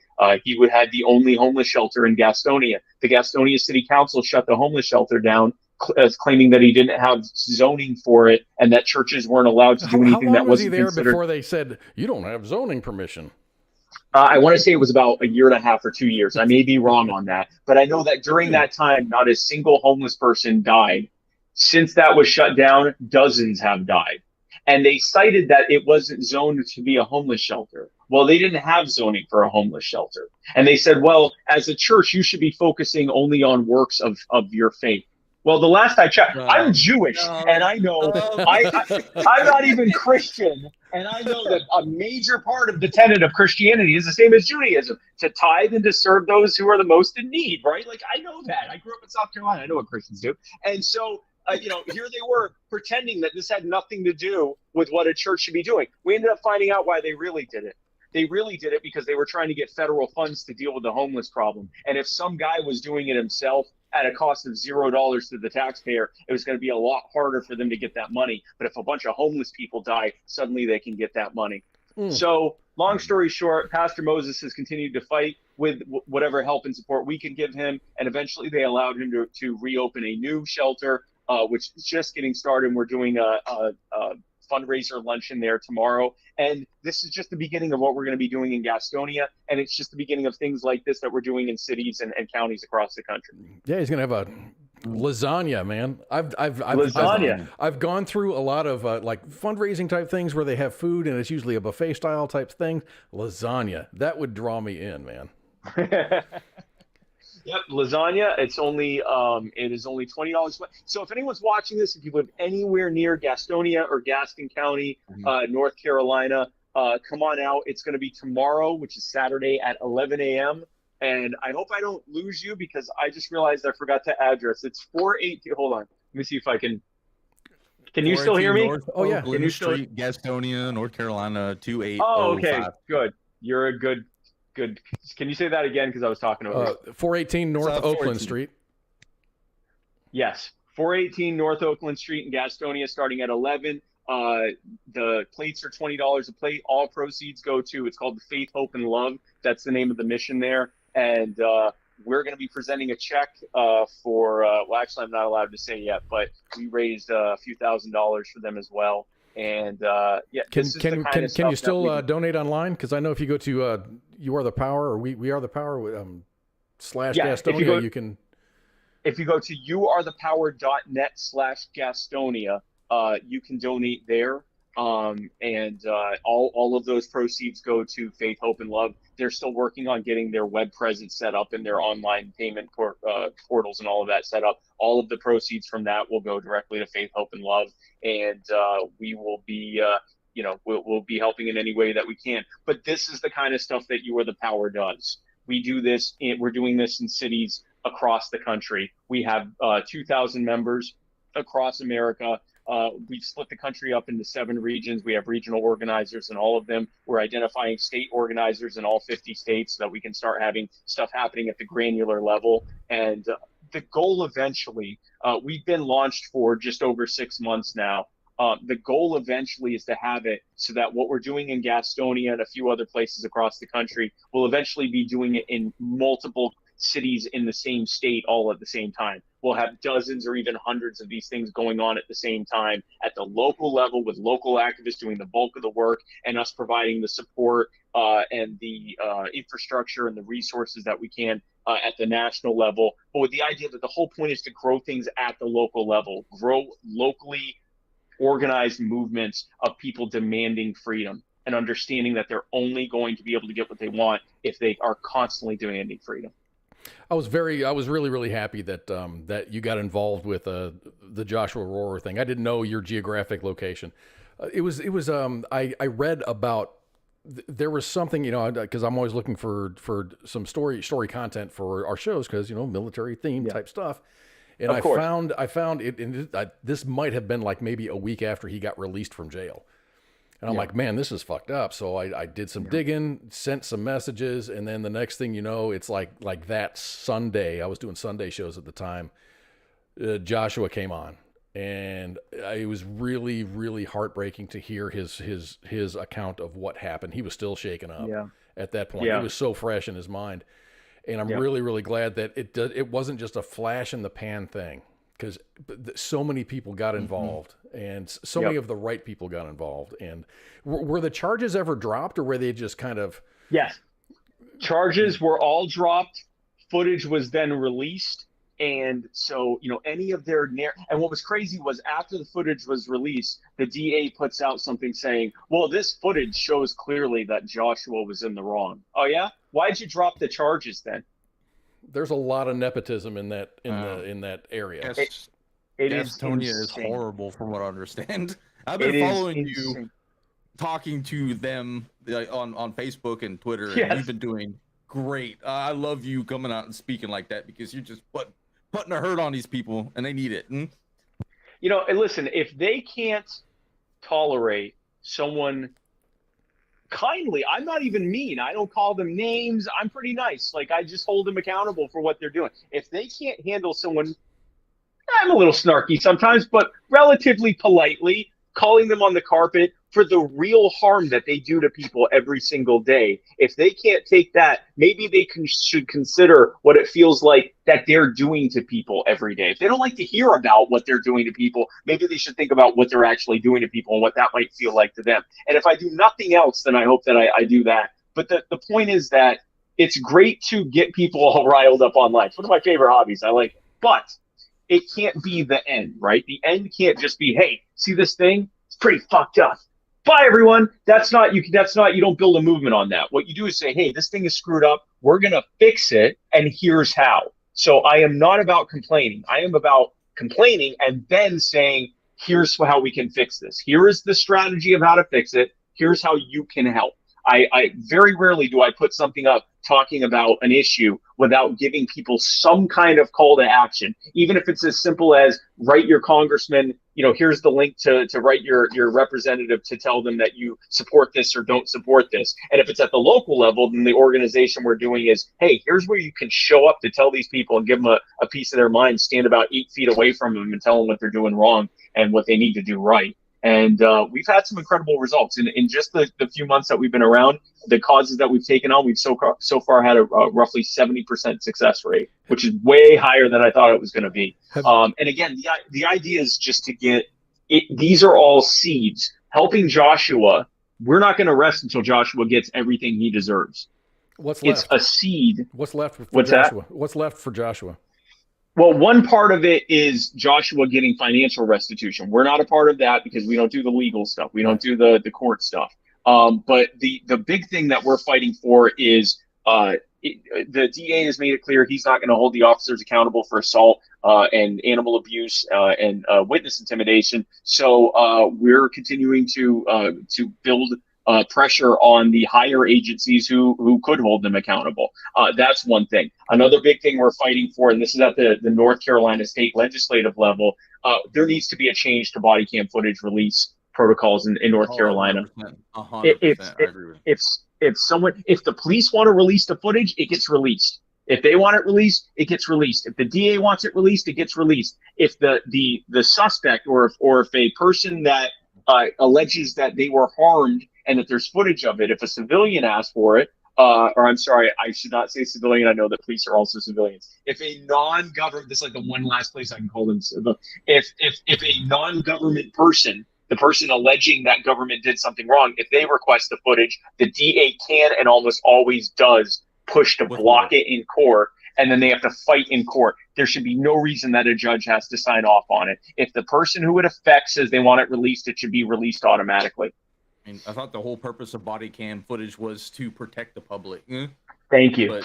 S14: He would have the only homeless shelter in Gastonia. The Gastonia City Council shut the homeless shelter down, claiming that he didn't have zoning for it and that churches weren't allowed to do anything that wasn't
S8: How long was he there
S14: considered.
S8: before they said, you don't have zoning permission?
S14: I want to say it was about a year and a half or 2 years. I may be wrong on that, but I know that during that time, not a single homeless person died. Since that was shut down, dozens have died. And they cited that it wasn't zoned to be a homeless shelter. Well, they didn't have zoning for a homeless shelter. And they said, well, as a church, you should be focusing only on works of your faith. Well, the last I checked, I'm Jewish, and I know I'm not even Christian, and I know that a major part of the tenet of Christianity is the same as Judaism, to tithe and to serve those who are the most in need, right? Like, I know that. I grew up in South Carolina. I know what Christians do. And so, here they were pretending that this had nothing to do with what a church should be doing. We ended up finding out why they really did it. They really did it because they were trying to get federal funds to deal with the homeless problem. And if some guy was doing it himself at a cost of $0 to the taxpayer, it was going to be a lot harder for them to get that money. But if a bunch of homeless people die, suddenly they can get that money. So long story short, Pastor Moses has continued to fight with whatever help and support we can give him. And eventually they allowed him to reopen a new shelter, which is just getting started. And we're doing a fundraiser luncheon there tomorrow. And this is just the beginning of what we're going to be doing in Gastonia. And it's just the beginning of things like this that we're doing in cities and counties across the country.
S8: Yeah, he's going to have a lasagna, man. I've gone through a lot of like fundraising type things where they have food and it's usually a buffet style type thing. Lasagna, that would draw me in, man.
S14: Yep, lasagna. It's only it is only $20. So if anyone's watching this, if you live anywhere near Gastonia or Gaston County, North Carolina, come on out. It's going to be tomorrow, which is Saturday at 11 a.m. And I hope I don't lose you because I just realized I forgot the address. It's 418. Hold on. Let me see if I can. Can you still hear me?
S11: Can you Street, Gastonia, North Carolina, 28005.
S14: Oh, okay. Good. You're a good. Can you say that again? Because I was talking about
S8: 418 North Oakland Street.
S14: Yes, 418 North Oakland Street in Gastonia, starting at 11. The plates are $20 a plate. All proceeds go to, it's called the Faith, Hope, and Love. That's the name of the mission there. And we're going to be presenting a check for, well, actually, I'm not allowed to say yet, but we raised a few $1,000s for them as well. And yeah,
S8: can you still donate online? Because I know if you go to You Are the Power or We Are the Power / Gastonia, you can.
S14: If you go to youarethepower.net/Gastonia, you can donate there. And all of those proceeds go to Faith, Hope, and Love. They're still working on getting their web presence set up and their online payment portals and all of that set up. All of the proceeds from that will go directly to Faith, Hope, and Love. And we will be, we'll be helping in any way that we can. But this is the kind of stuff that You Are the Power does. We do this. We're doing this in cities across the country. We have 2,000 members across America. We've split the country up into 7 regions. We have regional organizers in all of them. We're identifying state organizers in all 50 states so that we can start having stuff happening at the granular level. And the goal eventually, we've been launched for just over 6 months now. The goal eventually is to have it so that what we're doing in Gastonia and a few other places across the country will eventually be doing it in multiple cities in the same state all at the same time. We'll have dozens or even hundreds of these things going on at the same time at the local level with local activists doing the bulk of the work and us providing the support and the infrastructure and the resources that we can at the national level. But with the idea that the whole point is to grow things at the local level, grow locally organized movements of people demanding freedom and understanding that they're only going to be able to get what they want if they are constantly demanding freedom.
S8: I was really, really happy that that you got involved with the Joshua Rohrer thing. I didn't know your geographic location. I read about there was something, because I'm always looking for some story content for our shows because military themed type stuff. And
S14: Of course.
S8: I found it, and this might have been like maybe a week after he got released from jail. And I'm like, man, this is fucked up. So I did some digging, sent some messages, and then the next thing you know, it's like that Sunday. I was doing Sunday shows at the time. Joshua came on, and it was really, really heartbreaking to hear his account of what happened. He was still shaken up at that point. It was so fresh in his mind. And I'm really, really glad that it wasn't just a flash in the pan thing, because so many people got involved, and so many of the right people got involved. And were the charges ever dropped, or were they just kind of?
S14: Yes. Charges were all dropped. Footage was then released. And so, any of their and what was crazy was after the footage was released, the DA puts out something saying, well, this footage shows clearly that Joshua was in the wrong. Oh, yeah? Why'd you drop the charges then?
S8: There's a lot of nepotism in that in that area.
S11: Gastonia is horrible from what I understand. I've been following you, talking to them on Facebook and Twitter, and you've been doing great. I love you coming out and speaking like that, because you're just putting a hurt on these people, and they need it. And
S14: listen, if they can't tolerate someone kindly, I'm not even mean. I don't call them names. I'm pretty nice. Like, I just hold them accountable for what they're doing. If they can't handle someone, I'm a little snarky sometimes, but relatively politely calling them on the carpet for the real harm that they do to people every single day. If they can't take that, maybe they should consider what it feels like that they're doing to people every day. If they don't like to hear about what they're doing to people, maybe they should think about what they're actually doing to people and what that might feel like to them. And if I do nothing else, then I hope that I do that. But the point is that it's great to get people all riled up online. It's one of my favorite hobbies. I like it. But it can't be the end, right? The end can't just be, hey, see this thing? It's pretty fucked up. Bye, everyone. You don't build a movement on that. What you do is say, hey, this thing is screwed up. We're going to fix it, and here's how. So I am not about complaining. I am about complaining and then saying, here's how we can fix this. Here is the strategy of how to fix it. Here's how you can help. I very rarely do I put something up talking about an issue without giving people some kind of call to action, even if it's as simple as write your congressman, here's the link to write your representative to tell them that you support this or don't support this. And if it's at the local level, then the organization we're doing is, hey, here's where you can show up to tell these people and give them a piece of their mind, stand about 8 feet away from them and tell them what they're doing wrong and what they need to do right. And we've had some incredible results in just the few months that we've been around. The causes that we've taken on, we've so far had a roughly 70% success rate, which is way higher than I thought it was going to be. And again, the idea is just to get it. These are all seeds. Helping Joshua, we're not going to rest until Joshua gets everything he deserves.
S8: What's left?
S14: It's a seed.
S8: What's left for
S14: What's
S8: Joshua?
S14: that?
S8: What's left for Joshua?
S14: Well, one part of it is Joshua getting financial restitution. We're not a part of that because we don't do the legal stuff. We don't do the court stuff. But the big thing that we're fighting for is the DA has made it clear he's not going to hold the officers accountable for assault and animal abuse and witness intimidation. So we're continuing to build pressure on the higher agencies who could hold them accountable. That's one thing. Another big thing we're fighting for, and this is at the North Carolina state legislative level, there needs to be a change to body cam footage release protocols in North Carolina.
S11: 100%. I agree with you.
S14: If the police want to release the footage, it gets released. If they want it released, it gets released. If the DA wants it released, it gets released. If the suspect or if a person that alleges that they were harmed and that there's footage of it, if a civilian asks for it, or I'm sorry, I should not say civilian. I know that police are also civilians. If a non-government, this is like the one last place I can call them. If a non-government person, the person alleging that government did something wrong, if they request the footage, the DA can and almost always does push to block it in court, and then they have to fight in court. There should be no reason that a judge has to sign off on it. If the person who it affects says they want it released, it should be released automatically.
S11: I thought the whole purpose of body cam footage was to protect the public.
S14: Thank you.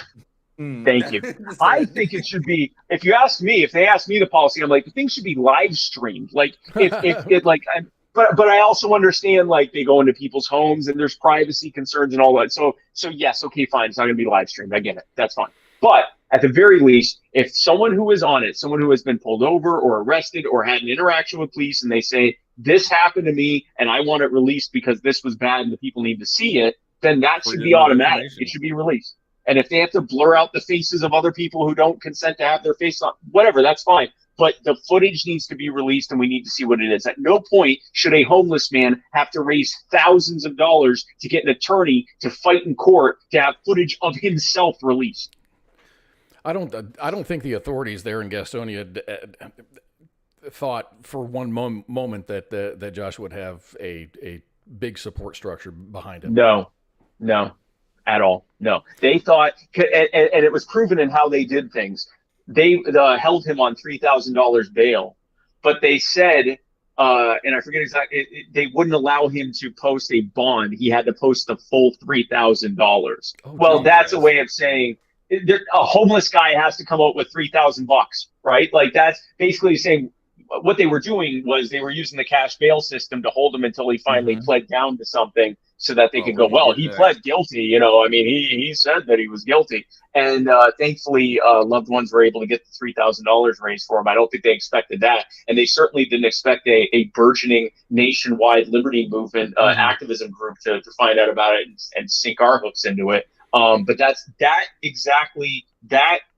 S14: Thank you. I think it should be, if you ask me, if they ask me the policy, I'm like, the thing should be live streamed. Like, but I also understand, like, they go into people's homes and there's privacy concerns and all that. So yes, okay, fine. It's not going to be live streamed. I get it. That's fine. But at the very least, if someone who is on it, someone who has been pulled over or arrested or had an interaction with police, and they say, this happened to me and I want it released because this was bad and the people need to see it, then that should be automatic. It should be released. And if they have to blur out the faces of other people who don't consent to have their face on, whatever, that's fine. But the footage needs to be released and we need to see what it is. At no point should a homeless man have to raise thousands of dollars to get an attorney to fight in court to have footage of himself released.
S8: I don't think the authorities there in Gastonia thought for one moment that Josh would have a big support structure behind him.
S14: No, at all. No, they thought, and it was proven in how they did things. They held him on $3,000 bail, but they said, and I forget exactly, they wouldn't allow him to post a bond. He had to post the full $3,000. Well, that's a way of saying a homeless guy has to come out with $3,000, right? Like that's basically saying what they were doing was they were using the cash bail system to hold him until he finally pled down to something so that they could go, well, he pled guilty. I mean, he said that he was guilty. And thankfully, loved ones were able to get the $3,000 raised for him. I don't think they expected that. And they certainly didn't expect a burgeoning nationwide liberty movement activism group to find out about it and sink our hooks into it. But that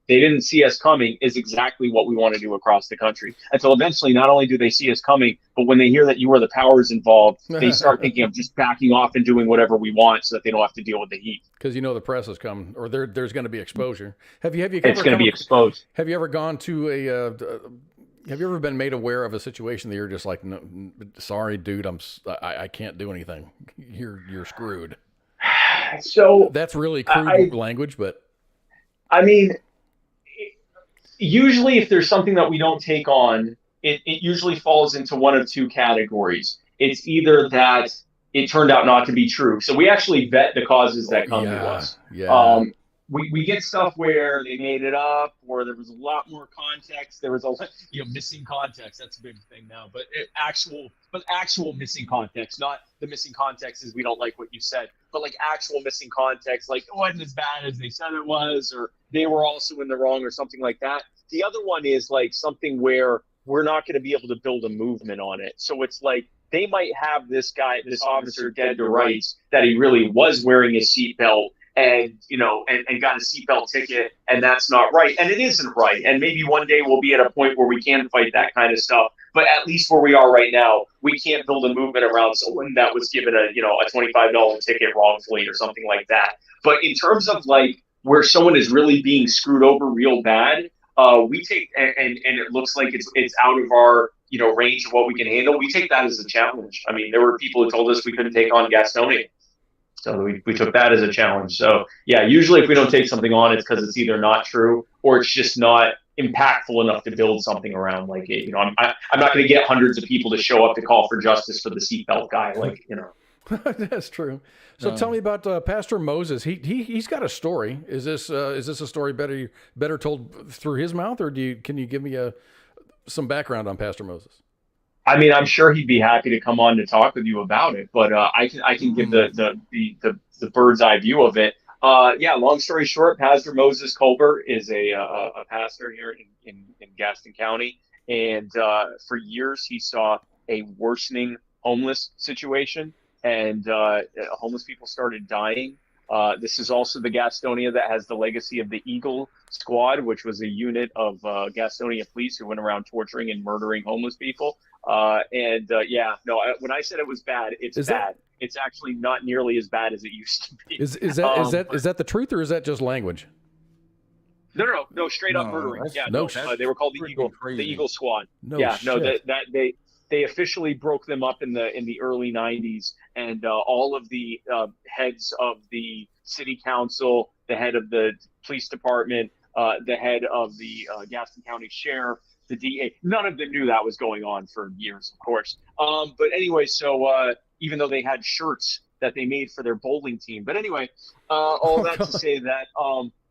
S14: they didn't see us coming is exactly what we want to do across the country. Until eventually, not only do they see us coming, but when they hear that you are the powers involved, they start thinking of just backing off and doing whatever we want so that they don't have to deal with the heat.
S8: Because the press is coming, or there's going to be exposure.
S14: It's going to be exposed.
S8: Have you ever gone to have you ever been made aware of a situation that you're just like, no, sorry, dude, I can't do anything. You're screwed.
S14: So
S8: that's really crude language, but
S14: I mean, usually if there's something that we don't take on, it usually falls into one of two categories. It's either that it turned out not to be true. So we actually vet the causes that come to us.
S8: Yeah.
S14: We get stuff where they made it up, or there was a lot more context. There was a missing context. That's a big thing now. But actual missing context, not the missing context is we don't like what you said, but like actual missing context, like it wasn't as bad as they said it was, or they were also in the wrong, or something like that. The other one is like something where we're not going to be able to build a movement on it. So it's like they might have this officer dead to rights that he really was wearing his seatbelt and got a seatbelt ticket, and that's not right. And it isn't right. And maybe one day we'll be at a point where we can fight that kind of stuff. But at least where we are right now, we can't build a movement around someone that was given a $25 ticket wrongfully or something like that. But in terms of like where someone is really being screwed over real bad, we take and it looks like it's out of our range of what we can handle. We take that as a challenge. I mean, there were people who told us we couldn't take on Gastonia. So we took that as a challenge. So yeah, usually if we don't take something on, it's because it's either not true or it's just not impactful enough to build something around. Like it, I'm not going to get hundreds of people to show up to call for justice for the seatbelt guy.
S8: That's true. So tell me about Pastor Moses. He's got a story. Is this a story better told through his mouth, or can you give me some background on Pastor Moses?
S14: I mean, I'm sure he'd be happy to come on to talk with you about it, but I can give the bird's eye view of it. Long story short, Pastor Moses Colbert is a pastor here in Gaston County, and for years he saw a worsening homeless situation, and homeless people started dying. This is also the Gastonia that has the legacy of the Eagle Squad, which was a unit of Gastonia police who went around torturing and murdering homeless people. When I said it was bad, it's bad. It's actually not nearly as bad as it used to be.
S8: Is that the truth, or is that just language?
S14: No, straight up murdering. They were called the Eagle Squad. They officially broke them up in the early 90s, and all of the heads of the city council, the head of the police department, the head of the Gaston County Sheriff, the DA, none of them knew that was going on for years, of course. But anyway, so even though they had shirts that they made for their bowling team. But anyway, all that to say that,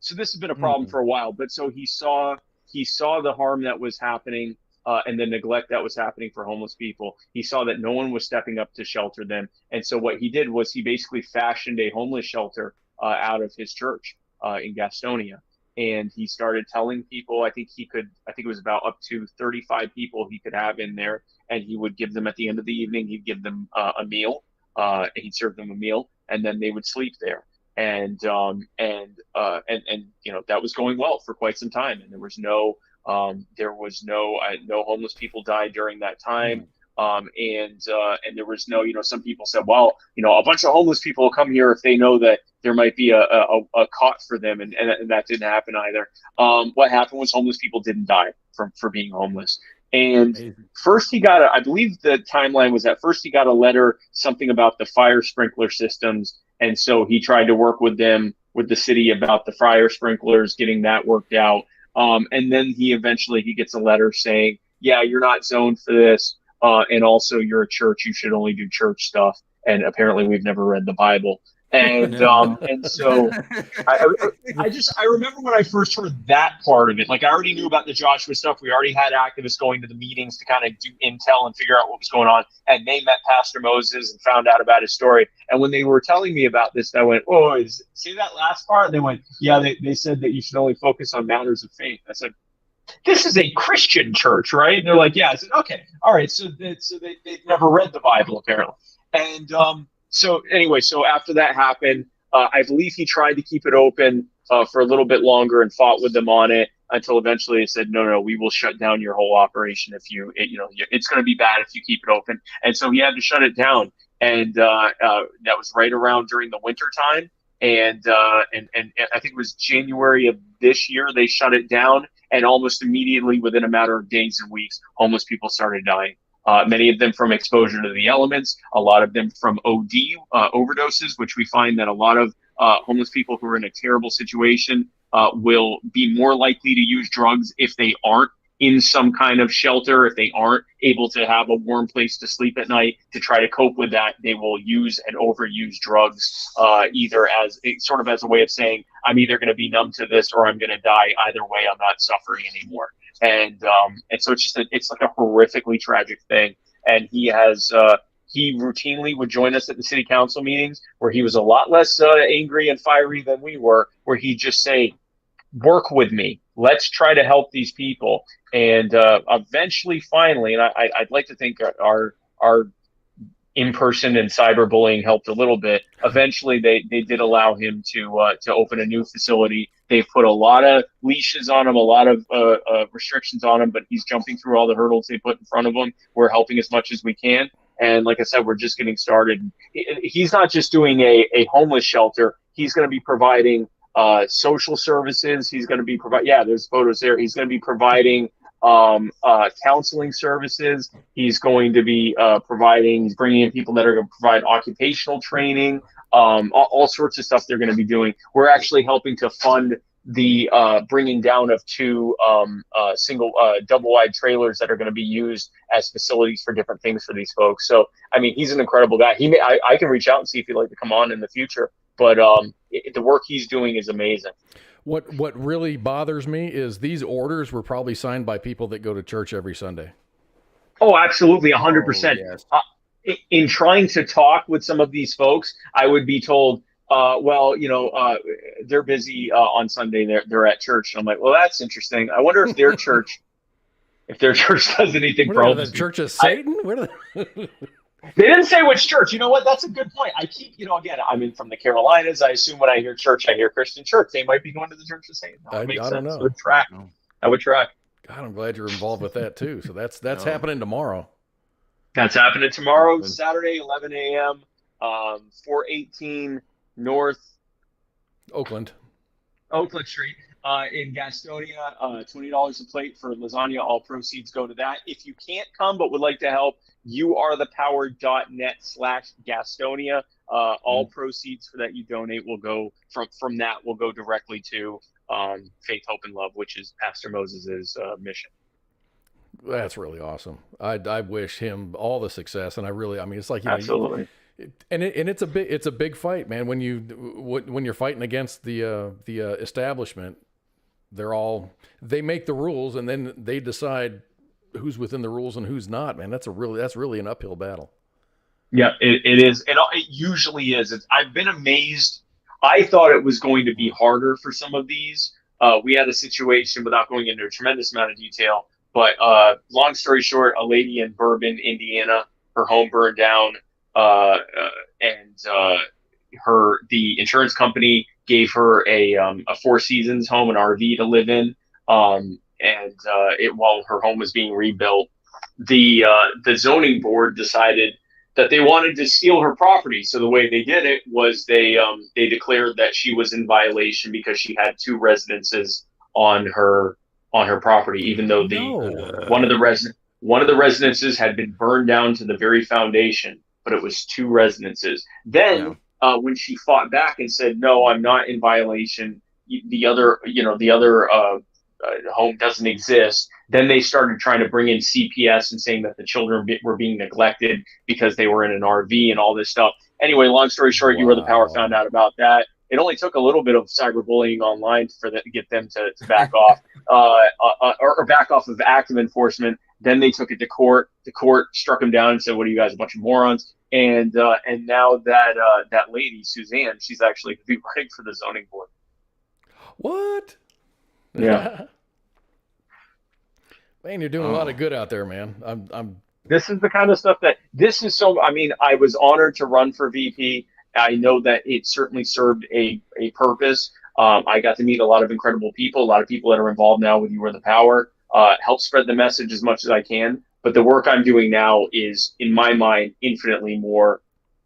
S14: so this has been a problem for a while, but so he saw the harm that was happening and the neglect that was happening for homeless people. He saw that no one was stepping up to shelter them. And so what he did was he basically fashioned a homeless shelter out of his church in Gastonia. and he started telling people, I think it was about up to 35 people he could have in there, and he would give them at the end of the evening, he'd give them a meal, he'd serve them a meal, and then they would sleep there. And that was going well for quite some time, and there was no homeless people died during that time. And there was no, some people said, well, a bunch of homeless people will come here if they know that there might be a cot for them. And that didn't happen either. What happened was homeless people didn't die for being homeless. And first I believe the timeline was that first he got a letter, something about the fire sprinkler systems. And so he tried to work with the city about the fire sprinklers, getting that worked out. And then he gets a letter saying, yeah, you're not zoned for this. And also you're a church, you should only do church stuff. And apparently we've never read the Bible. And so I remember when I first heard that part of it, like I already knew about the Joshua stuff. We already had activists going to the meetings to kind of do intel and figure out what was going on. And they met Pastor Moses and found out about his story. And when they were telling me about this, I went, oh, see that last part? And they went, yeah, they said that you should only focus on matters of faith. I said, this is a Christian church, right? And they're like, yeah. I said, okay, all right. So they've never read the Bible, apparently. And so after that happened, I believe he tried to keep it open for a little bit longer and fought with them on it until eventually they said, no, we will shut down your whole operation if it's going to be bad if you keep it open. And so he had to shut it down. And that was right around during the winter time. And I think it was January of this year, they shut it down. And almost immediately, within a matter of days and weeks, homeless people started dying. Many of them from exposure to the elements, a lot of them from OD, overdoses, which we find that a lot of homeless people who are in a terrible situation will be more likely to use drugs if they aren't in some kind of shelter, if they aren't able to have a warm place to sleep at night. To try to cope with that, they will use and overuse drugs, either as a way of saying, I'm either going to be numb to this or I'm going to die. Either way, I'm not suffering anymore. And so it's like a horrifically tragic thing. And he routinely would join us at the city council meetings where he was a lot less angry and fiery than we were, where he'd just say, work with me. Let's try to help these people. And eventually, finally, and I'd like to think our in-person and cyberbullying helped a little bit. Eventually, they did allow him to open a new facility. They've put a lot of leashes on him, a lot of restrictions on him, but he's jumping through all the hurdles they put in front of him. We're helping as much as we can. And like I said, we're just getting started. He's not just doing a homeless shelter. He's going to be providing social services. He's going to be there's photos there. He's going to be providing counseling services. He's going to be bringing in people that are going to provide occupational training, all sorts of stuff they're going to be doing. We're actually helping to fund the bringing down of two single double wide trailers that are going to be used as facilities for different things for these folks. So, I mean, he's an incredible guy. I can reach out and see if he'd like to come on in the future, but the work he's doing is amazing.
S8: What really bothers me is these orders were probably signed by people that go to church every Sunday.
S14: Oh, absolutely, 100%.
S8: Yes.
S14: In trying to talk with some of these folks, I would be told, they're busy on Sunday. They're at church. And I'm like, well, that's interesting. I wonder if their church does anything for homeless
S8: the Church of Satan?
S14: They didn't say which church. You know what? That's a good point. I keep, again, I'm in from the Carolinas. I assume when I hear church, I hear Christian church. They might be going to the Church of Satan.
S8: I don't know.
S14: I would track.
S8: God, I'm glad you're involved with that too. So that's happening tomorrow.
S14: That's happening tomorrow, Saturday, 11 a.m., 418 North
S8: Oakland
S14: Street in Gastonia. $20 a plate for lasagna. All proceeds go to that. If you can't come but would like to help, youarethepower.net/Gastonia. All proceeds for that you donate will go from that will go directly to Faith, Hope, and Love, which is Pastor Moses's mission.
S8: That's really awesome. I wish him all the success, and it's like
S14: absolutely.
S8: It's a big fight, man. When you're fighting against the establishment, they make the rules, and then they decide who's within the rules and who's not. Man, that's really an uphill battle.
S14: Yeah, it is, and it usually is. I've been amazed. I thought it was going to be harder for some of these we had a situation, without going into a tremendous amount of detail, but long story short, a lady in Bourbon, Indiana, her home burned down, and the insurance company gave her a Four Seasons home, an RV to live in, while her home was being rebuilt, the zoning board decided that they wanted to steal her property. So the way they did it was they declared that she was in violation because she had two residences on her property, even though one of the residences had been burned down to the very foundation, but it was two residences. Then when she fought back and said, "No, I'm not in violation. The other home doesn't exist," then they started trying to bring in CPS and saying that the children were being neglected because they were in an RV and all this stuff. Anyway, long story short, You Are the Power found out about that. It only took a little bit of cyberbullying online for them to get them to back off, or back off of active enforcement. Then they took it to court. The court struck them down and said, "What are you guys, a bunch of morons?" And now that lady, Suzanne, she's actually going to be running for the zoning board.
S8: What?
S14: Yeah.
S8: Man, you're doing a lot of good out there, man.
S14: This is the kind of stuff I was honored to run for VP. I know that it certainly served a purpose. I got to meet a lot of incredible people, a lot of people that are involved now with You Are the Power, help spread the message as much as I can. But the work I'm doing now is, in my mind, infinitely more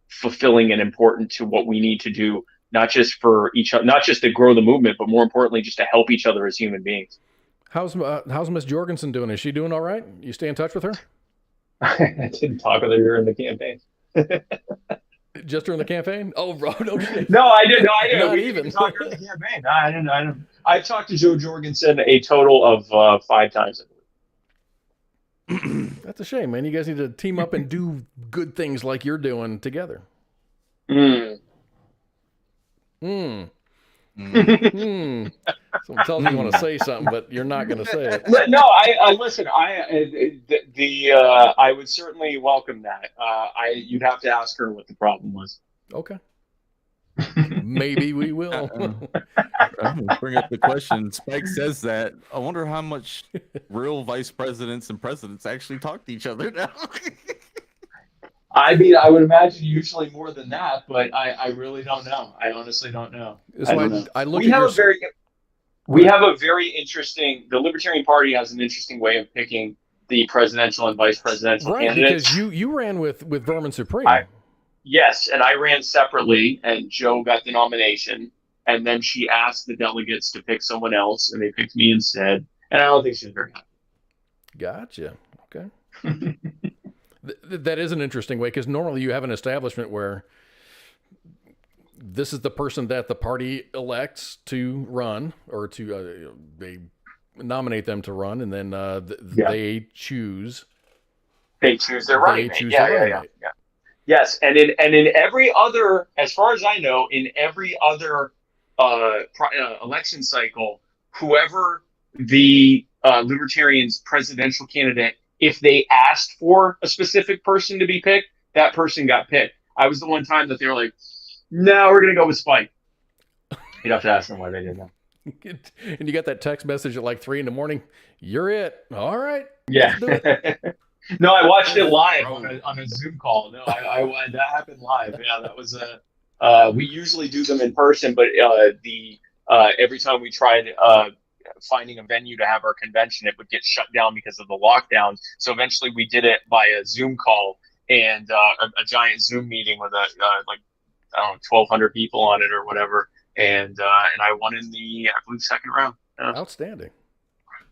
S14: fulfilling and important to what we need to do, not just for each other, not just to grow the movement, but more importantly, just to help each other as human beings.
S8: How's Miss Jorgensen doing? Is she doing all right? You stay in touch with her?
S14: I didn't talk with her during the campaign.
S8: Just during the campaign? Oh, bro, no shit.
S14: No, I didn't.
S8: Not
S14: We
S8: even.
S14: didn't talk during the campaign. I didn't. I talked to Joe Jorgensen a total of 5 times.
S8: That's a shame, man. You guys need to team up and do good things like you're doing together. Someone tells me you want to say something, but you're not going to say it.
S14: No, I listen. I would certainly welcome that. You'd have to ask her what the problem was.
S8: Okay. Maybe we will.
S11: I'm gonna bring up the question. Spike says that. I wonder how much real vice presidents and presidents actually talk to each other now.
S14: I mean, I would imagine usually more than that, but I really don't know. I honestly don't know. We have a very interesting. The Libertarian Party has an interesting way of picking the presidential and vice presidential candidates.
S8: Because you ran with Vermin Supreme.
S14: Yes, and I ran separately, and Joe got the nomination, and then she asked the delegates to pick someone else, and they picked me instead, and I don't think she's very happy.
S8: Gotcha. Okay. That is an interesting way, because normally you have an establishment where this is the person that the party elects to run, or to they nominate them to run, and then they choose.
S14: They choose their running mate. Yeah. Yes, and in every other, as far as I know, in every other election cycle, whoever the Libertarians' presidential candidate, if they asked for a specific person to be picked, that person got picked. I was the one time that they were like, "No, we're going to go with Spike." You'd have to ask them why they did that.
S8: And you got that text message at like 3 a.m. You're it. All right.
S14: Yeah. No, I watched it live on a Zoom call. No, that happened live. Yeah, that was we usually do them in person, but every time we tried finding a venue to have our convention, it would get shut down because of the lockdowns. So eventually we did it by a Zoom call and a giant Zoom meeting with 1,200 people on it or whatever. And I won in the, I believe, second round. Yeah.
S8: Outstanding.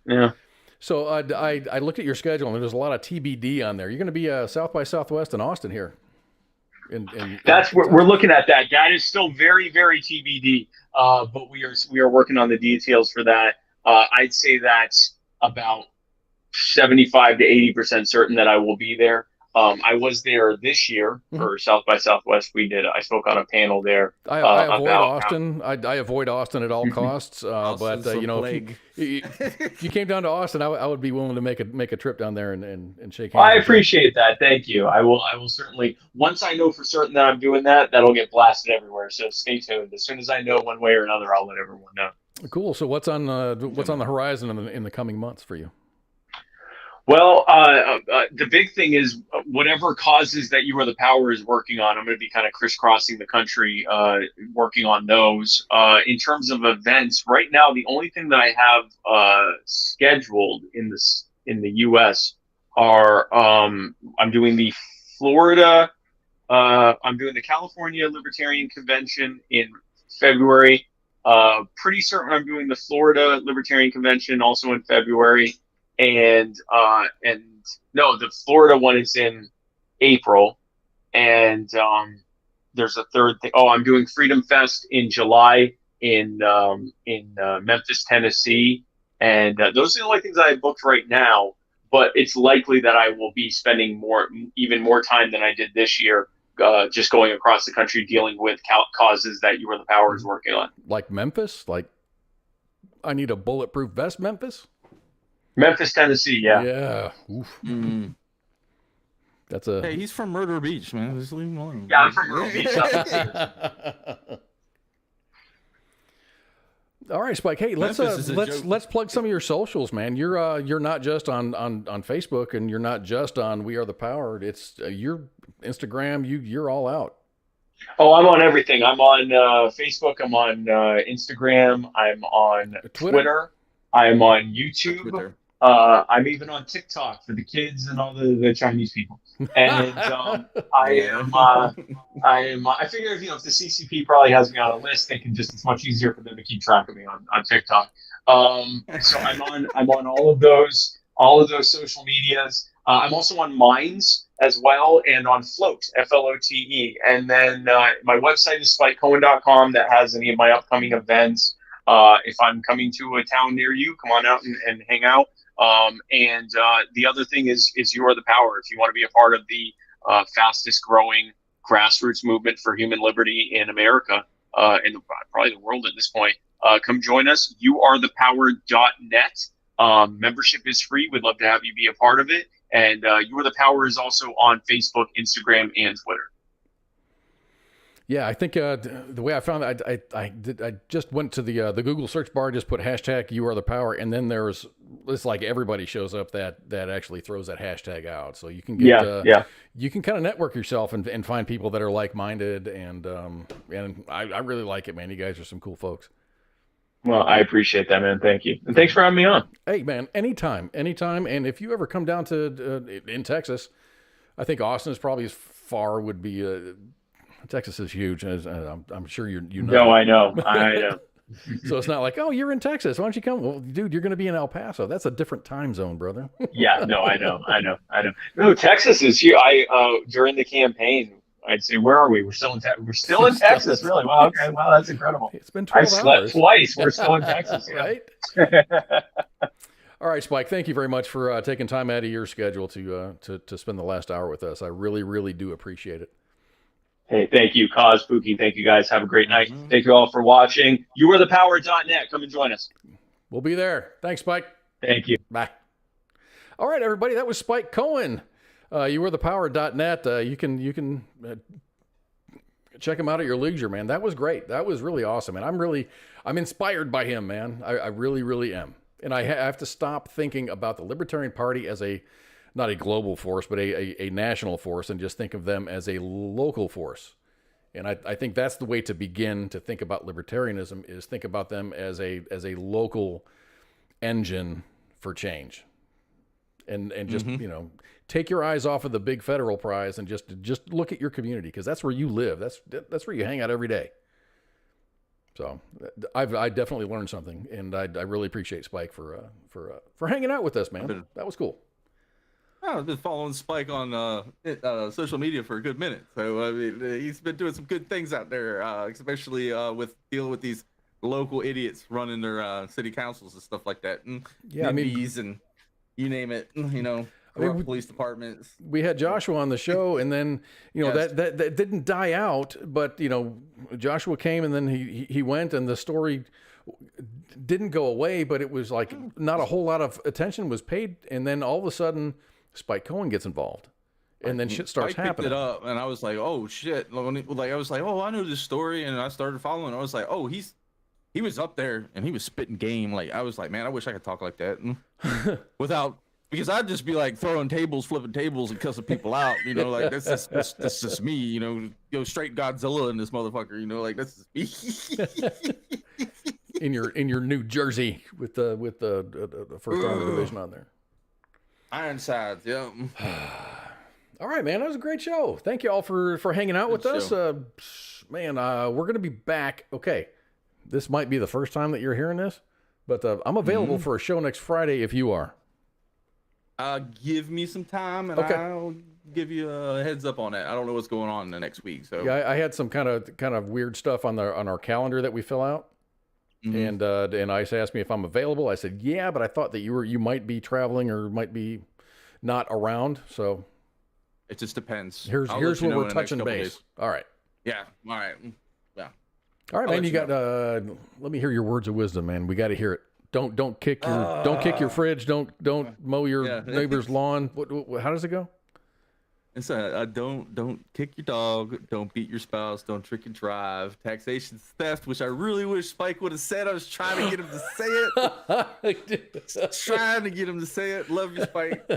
S14: Yeah.
S8: So I looked at your schedule, and there's a lot of TBD on there. You're going to be South by Southwest in Austin here.
S14: That's what we're looking at. That is still very, very TBD. But we are working on the details for that. I'd say that's about 75 to 80% certain that I will be there. I was there this year for South by Southwest. I spoke on a panel there.
S8: I avoid Austin. I avoid Austin at all costs. But if you came down to Austin, I would be willing to make a trip down there and shake hands.
S14: I appreciate that. Thank you. I will certainly. Once I know for certain that I'm doing that, that'll get blasted everywhere. So stay tuned. As soon as I know one way or another, I'll let everyone know.
S8: Cool. So what's on the horizon in the coming months for you?
S14: Well, the big thing is whatever causes that You Are the Power is working on. I'm going to be kind of crisscrossing the country, working on those. In terms of events, right now the only thing that I have scheduled in the U.S. are I'm doing the Florida, I'm doing the California Libertarian Convention in February. Pretty certain I'm doing the Florida Libertarian Convention also in February. And no, the Florida one is in April, and there's a third thing. Oh, I'm doing Freedom Fest in July in Memphis, Tennessee, and those are the only things I have booked right now. But it's likely that I will be spending even more time than I did this year, just going across the country dealing with causes that You Are the Power is working on.
S8: Like Memphis, like I need a bulletproof vest, Memphis.
S14: Memphis, Tennessee, yeah.
S8: Yeah. Oof. Mm-hmm. That's a.
S11: Hey, he's from Murder Beach, man. Just leave him alone.
S14: Yeah, I'm from Murder Beach.
S8: All right, Spike. Hey, let's plug some of your socials, man. You're not just on Facebook, and you're not just on We Are the Power. It's your Instagram. You're all out.
S14: Oh, I'm on everything. I'm on Facebook. I'm on Instagram. I'm on Twitter. I'm on YouTube. I'm even on TikTok for the kids and all the Chinese people. And I figure if the CCP probably has me on a list, it's much easier for them to keep track of me on TikTok. So I'm on all of those social medias. I'm also on Minds as well, and on Flote, Flote. And then my website is spikecohen.com that has any of my upcoming events. If I'm coming to a town near you, come on out and hang out. And the other thing is You Are the Power. If you want to be a part of the fastest growing grassroots movement for human liberty in America, and probably the world at this point, come join us. youarethepower.net. Membership is free. We'd love to have you be a part of it. And You Are the Power is also on Facebook, Instagram, and Twitter.
S8: Yeah, I think the way I found it, I just went to the Google search bar, just put hashtag You Are the Power, and then it's like everybody shows up that actually throws that hashtag out. So you can get you can kind of network yourself and find people that are like minded, and I really like it, man. You guys are some cool folks.
S14: Well, I appreciate that, man. Thank you, and thanks for having me on.
S8: Hey, man, anytime. And if you ever come down to in Texas, I think Austin is probably as far would be. Texas is huge, as I'm sure you know.
S14: No, I know.
S8: So it's not like, oh, you're in Texas. Why don't you come? Well, dude, you're going to be in El Paso. That's a different time zone, brother.
S14: Yeah, no, I know. No, Texas is huge. During the campaign, I'd say, where are we? We're still in Texas, really? Wow, okay, wow, that's incredible.
S8: It's been 12 hours.
S14: I slept twice. We're still in Texas,
S8: right? All right, Spike. Thank you very much for taking time out of your schedule to spend the last hour with us. I really, really do appreciate it.
S14: Hey, thank you, Cause Pookie. Thank you, guys. Have a great night. Thank you all for watching. youarethepower.net. Come and join us.
S8: We'll be there. Thanks, Spike.
S14: Thank you.
S8: Bye. All right, everybody. That was Spike Cohen. youarethepower.net. You can check him out at your leisure, man. That was great. That was really awesome. And I'm inspired by him, man. I really, really am. And I have to stop thinking about the Libertarian Party as not a global force, but a national force, and just think of them as a local force. And I think that's the way to begin to think about libertarianism, is think about them as a local engine for change. And just, take your eyes off of the big federal prize and just look at your community, because that's where you live. That's where you hang out every day. So I definitely learned something, and I really appreciate Spike for hanging out with us, man. That was cool.
S11: I've been following Spike on social media for a good minute. So, I mean, he's been doing some good things out there, especially with dealing with these local idiots running their city councils and stuff like that. And NIMBYs and you name it, police departments.
S8: We had Joshua on the show, and then, yes. that didn't die out, but, Joshua came, and then he went, and the story didn't go away, but it was like not a whole lot of attention was paid, and then all of a sudden Spike Cohen gets involved, and then shit starts happening.
S11: I picked it up, and I was like, "Oh shit!" Like I was like, "Oh, I know this story," and I started following. I was like, "Oh, he's he was up there and he was spitting game. Like I was like, man, I wish I could talk like that without. Because I'd just be like throwing tables, flipping tables, and cussing people out. You know, like that's just me. You know, go straight Godzilla in this motherfucker. You know, like that's just me.
S8: in your New Jersey with the First Armored Division on there.
S11: Ironsides, yeah.
S8: All right, man, that was a great show. Thank you all for hanging out with us. Man, we're gonna be back. Okay, this might be the first time that you're hearing this, but I'm available for a show next Friday if you are.
S11: Give me some time and I'll give you a heads up on that. I don't know what's going on in the next week. So
S8: yeah, I had some kind of weird stuff on our calendar that we fill out, and Ice asked me if I'm available. I said yeah, but I thought that you might be traveling or might be not around. So
S11: it just depends.
S8: Here's where we're touching base. All right.
S11: Yeah. All right. Yeah.
S8: All right, man. You got. Let me hear your words of wisdom, man. We got to hear it. Don't kick your fridge. Don't mow your neighbor's lawn. What, how does it go?
S11: It's don't kick your dog. Don't beat your spouse. Don't trick and drive. Taxation's theft, which I really wish Spike would have said. I was trying to get him to say it. Trying to get him to say it. Love you, Spike.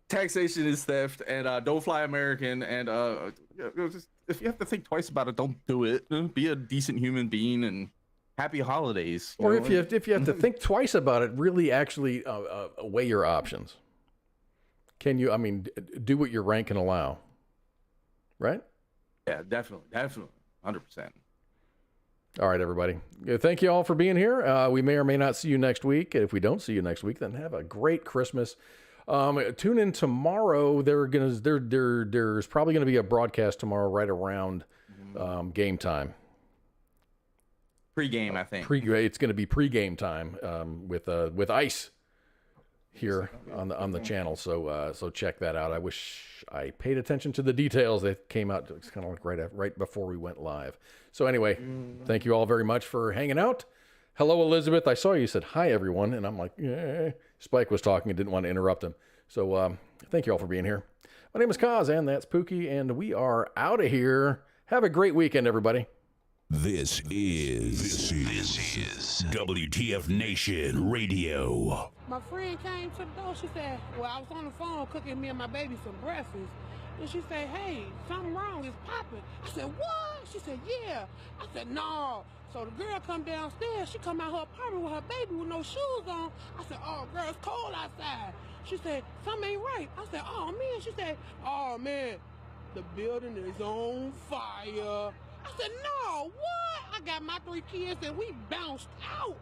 S11: Taxation is theft, and don't fly American. And if you have to think twice about it, don't do it. Be a decent human being and. Happy holidays.
S8: Or if you have to think twice about it, really actually weigh your options. Can you? I mean, do what your rank can allow. Right?
S11: Yeah, definitely, 100%.
S8: All right, everybody. Thank you all for being here. We may or may not see you next week. If we don't see you next week, then have a great Christmas. Tune in tomorrow. There's probably gonna be a broadcast tomorrow right around game time.
S11: Pre-game, I think.
S8: It's going to be pre-game time with Ice here on the channel. So check that out. I wish I paid attention to the details that came out. It's kind of like right before we went live. So anyway, thank you all very much for hanging out. Hello, Elizabeth. I saw you said hi, everyone, and I'm like, yeah. Spike was talking and didn't want to interrupt him. So thank you all for being here. My name is Kaz, and that's Pookie, and we are out of here. Have a great weekend, everybody.
S1: This is WTF Nation Radio.
S15: My friend came to the door. She said, well, I was on the phone cooking me and my baby some breakfast. And she said, hey, something wrong. It's popping. I said, what? She said, yeah. I said, no. So the girl come downstairs. She come out her apartment with her baby with no shoes on. I said, oh, girl, it's cold outside. She said, something ain't right. I said, oh, man. She said, oh, man, the building is on fire. I said, no, what? I got my 3 kids and we bounced out.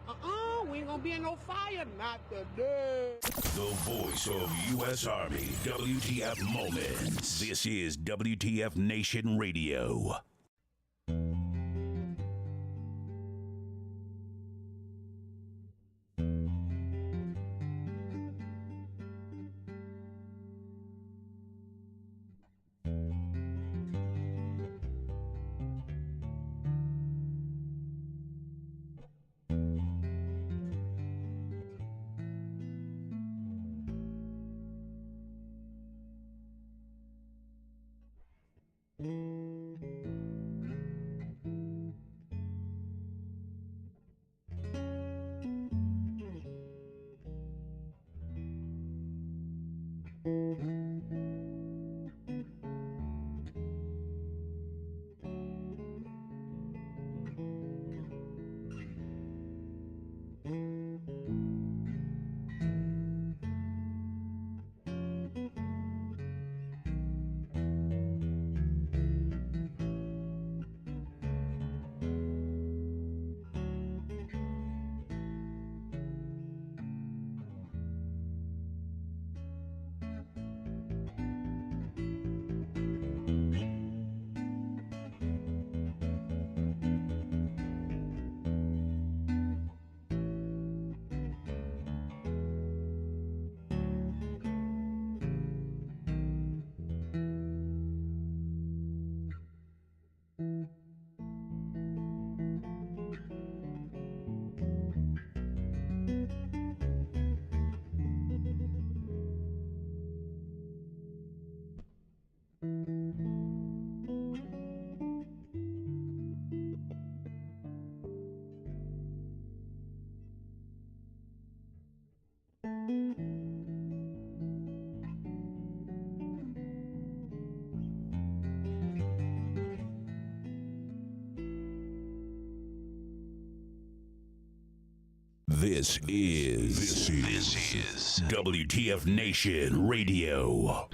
S15: We ain't gonna be in no fire, not today.
S1: The voice of U.S. Army, WTF Moments. This is WTF Nation Radio. This is WTF Nation Radio.